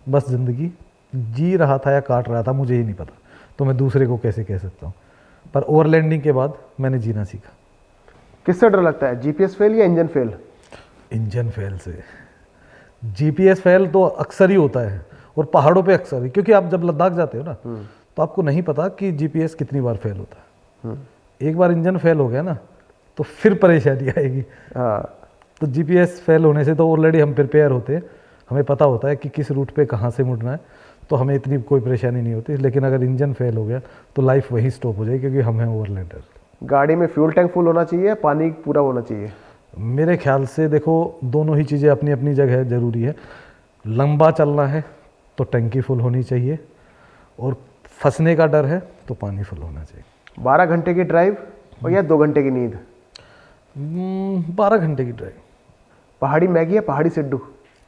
बस ज़िंदगी जी रहा था या काट रहा था, मुझे ही नहीं पता, तो मैं दूसरे को कैसे कह सकता हूँ। पर ओवरलैंडिंग के बाद मैंने जीना सीखा। किससे डर लगता है, जीपीएस फेल या इंजन फेल? इंजन फेल से। जीपीएस फेल तो अक्सर ही होता है, और पहाड़ों पे अक्सर ही, क्योंकि आप जब लद्दाख जाते हो ना तो आपको नहीं पता कि जीपीएस कितनी बार फेल होता है। एक बार इंजन फेल हो गया ना तो फिर परेशानी आएगी। हाँ। तो जीपीएस फेल होने से तो ऑलरेडी हम प्रिपेयर होते हैं, हमें पता होता है कि किस रूट पे कहाँ से मुड़ना है, तो हमें इतनी कोई परेशानी नहीं होती। लेकिन अगर इंजन फेल हो गया तो लाइफ वहीं स्टॉप हो जाएगी, क्योंकि हम हैं ओवरलैंडर। गाड़ी में फ्यूल टैंक फुल होना चाहिए, पानी पूरा होना चाहिए? मेरे ख्याल से देखो, दोनों ही चीज़ें अपनी अपनी जगह ज़रूरी है। लंबा चलना है तो टंकी फुल होनी चाहिए, और फंसने का डर है तो पानी फुल होना चाहिए। 12 घंटे की ड्राइव और या 2 घंटे की नींद? 12 घंटे की ड्राइव। पहाड़ी मैगी या पहाड़ी सिड्डू?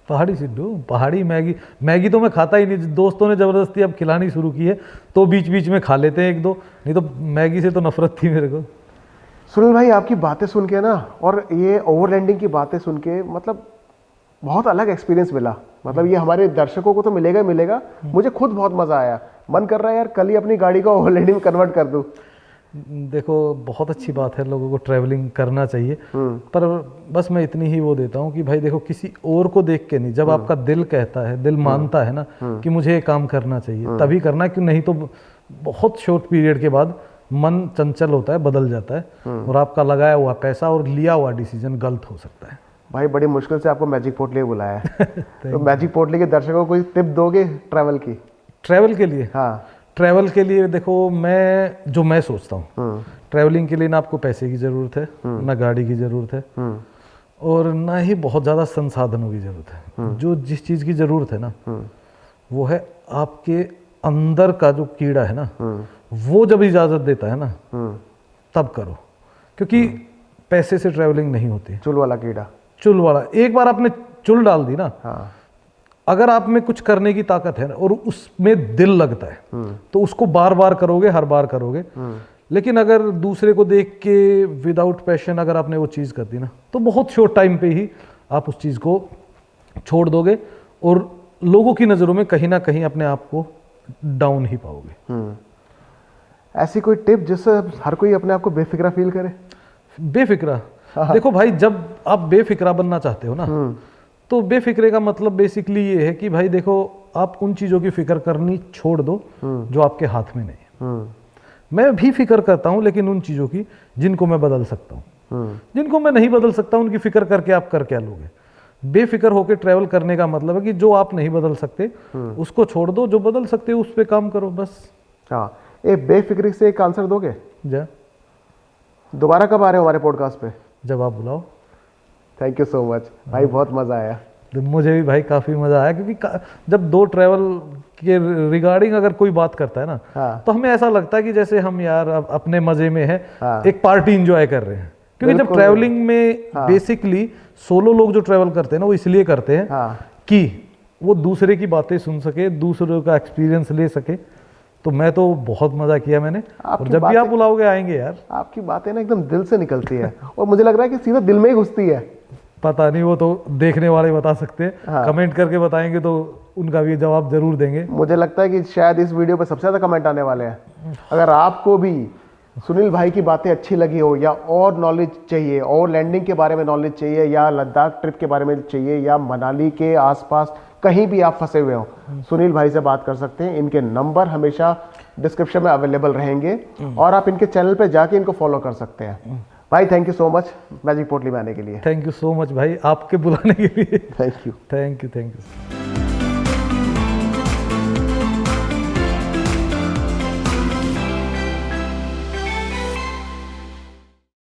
पहाड़ी सिड्डू। पहाड़ी मैगी तो मैं खाता ही नहीं। दोस्तों ने ज़बरदस्ती अब खिलानी शुरू की है तो बीच बीच में खा लेते हैं 1-2, नहीं तो मैगी से तो नफरत थी मेरे को। सुनील भाई, आपकी बातें सुन के ना, और ये ओवरलैंडिंग की बातें सुन के, मतलब बहुत अलग एक्सपीरियंस मिला। मतलब ये हमारे दर्शकों को तो मिलेगा ही मिलेगा, मुझे खुद बहुत मज़ा आया। मन कर रहा है यार कल ही अपनी गाड़ी को ओवरलैंडिंग में कन्वर्ट कर दूँ। देखो बहुत अच्छी बात है, लोगों को ट्रैवलिंग करना चाहिए, पर बस मैं इतनी ही वो देता हूँ कि भाई देखो किसी और को देख के नहीं, जब आपका दिल कहता है, दिल मानता है ना कि मुझे ये काम करना चाहिए, तभी करना, क्यों नहीं तो बहुत शॉर्ट पीरियड के बाद मन चंचल होता है, बदल जाता है और आपका लगाया हुआ पैसा और लिया हुआ डिसीजन गलत हो सकता है। भाई बड़ी मुश्किल से आपको मैजिक पोटली बुलाया है तो मैजिक पोटली के दर्शकों को कोई टिप दोगे ट्रैवल की? ट्रैवल के लिए? हाँ, ट्रैवल के लिए देखो मैं सोचता हूँ ट्रैवलिंग के लिए ना आपको पैसे की ज़रूरत है, ना गाड़ी की ज़रूरत है और ना ही बहुत ज़्यादा संसाधनों की ज़रूरत है। जो जिस चीज़ की ज़रूरत है ना वो है आपके अंदर का जो कीड़ा है ना, वो जब इजाज़त देता है ना तब करो, क्योंकि पैसे से ट्रैवलिंग नहीं होती। चुल वाला कीड़ा, चुल वाला, एक बार आपने चुल डाल दी ना, हाँ, अगर आप में कुछ करने की ताकत है और उसमें दिल लगता है तो उसको बार बार करोगे, हर बार करोगे। लेकिन अगर दूसरे को देख के विदाउट पैशन अगर आपने वो चीज़ कर दी ना, तो बहुत शॉर्ट टाइम पे ही आप उस चीज़ को छोड़ दोगे और लोगों की नज़रों में कहीं ना कहीं अपने आप को डाउन ही पाओगे। ऐसी कोई टिप जिससे हर कोई अपने आप को बेफिक्रा फील करे? बेफिक्रा? देखो भाई, जब आप बेफिक्रा बनना चाहते हो ना, तो बेफिक्रे का मतलब बेसिकली ये है कि भाई देखो आप उन चीज़ों की फिक्र करनी छोड़ दो जो आपके हाथ में नहीं। मैं भी फिक्र करता हूँ, लेकिन उन चीज़ों की जिनको मैं बदल सकता हूँ। जिनको मैं नहीं बदल सकता उनकी फिक्र करके आप कर क्या लोगे? बेफिक्र होकर ट्रैवल करने का मतलब है कि जो आप नहीं बदल सकते उसको छोड़ दो, जो बदल सकते हो उस पर काम करो बस। हाँ, ये बेफिक्री से एक आंसर दोगे? जा, दोबारा कब आ रहे हो हमारे पॉडकास्ट पे? जब आप बुलाओ। थैंक यू सो मच भाई, बहुत मज़ा आया। तो मुझे भी भाई काफ़ी मज़ा आया, क्योंकि जब दो ट्रैवल के रिगार्डिंग अगर कोई बात करता है ना, हाँ, तो हमें ऐसा लगता है कि जैसे हम यार अपने मज़े में है, हाँ, एक पार्टी इंजॉय कर रहे हैं। क्योंकि जब ट्रैवलिंग में बेसिकली सोलो लोग जो ट्रैवल करते हैं ना, वो इसलिए करते हैं कि वो दूसरे की बातें सुन सके, दूसरे का एक्सपीरियंस ले सके। तो मैं तो बहुत मज़ा किया मैंने, और जब भी आप बुलाओगे आएंगे यार। आपकी बातें ना एकदम दिल से निकलती है और मुझे लग रहा है कि सीधा दिल में ही घुसती है। पता नहीं, वो तो देखने वाले बता सकते हैं। कमेंट करके बताएंगे तो उनका भी जवाब जरूर देंगे। मुझे लगता है कि शायद इस वीडियो पे सबसे ज़्यादा कमेंट आने वाले हैं। अगर आपको भी सुनील भाई की बातें अच्छी लगी हो, या और नॉलेज चाहिए, और लैंडिंग के बारे में नॉलेज चाहिए, या लद्दाख ट्रिप के बारे में चाहिए, या मनाली के आसपास कहीं भी आप फंसे हुए हो, सुनील भाई से बात कर सकते हैं। इनके नंबर हमेशा डिस्क्रिप्शन में अवेलेबल रहेंगे और आप इनके चैनल पे जाके इनको फॉलो कर सकते हैं। भाई thank you so much magic पोटली में आने के लिए। थैंक यू सो मच भाई, आपके बुलाने के लिए। Thank you. Thank you.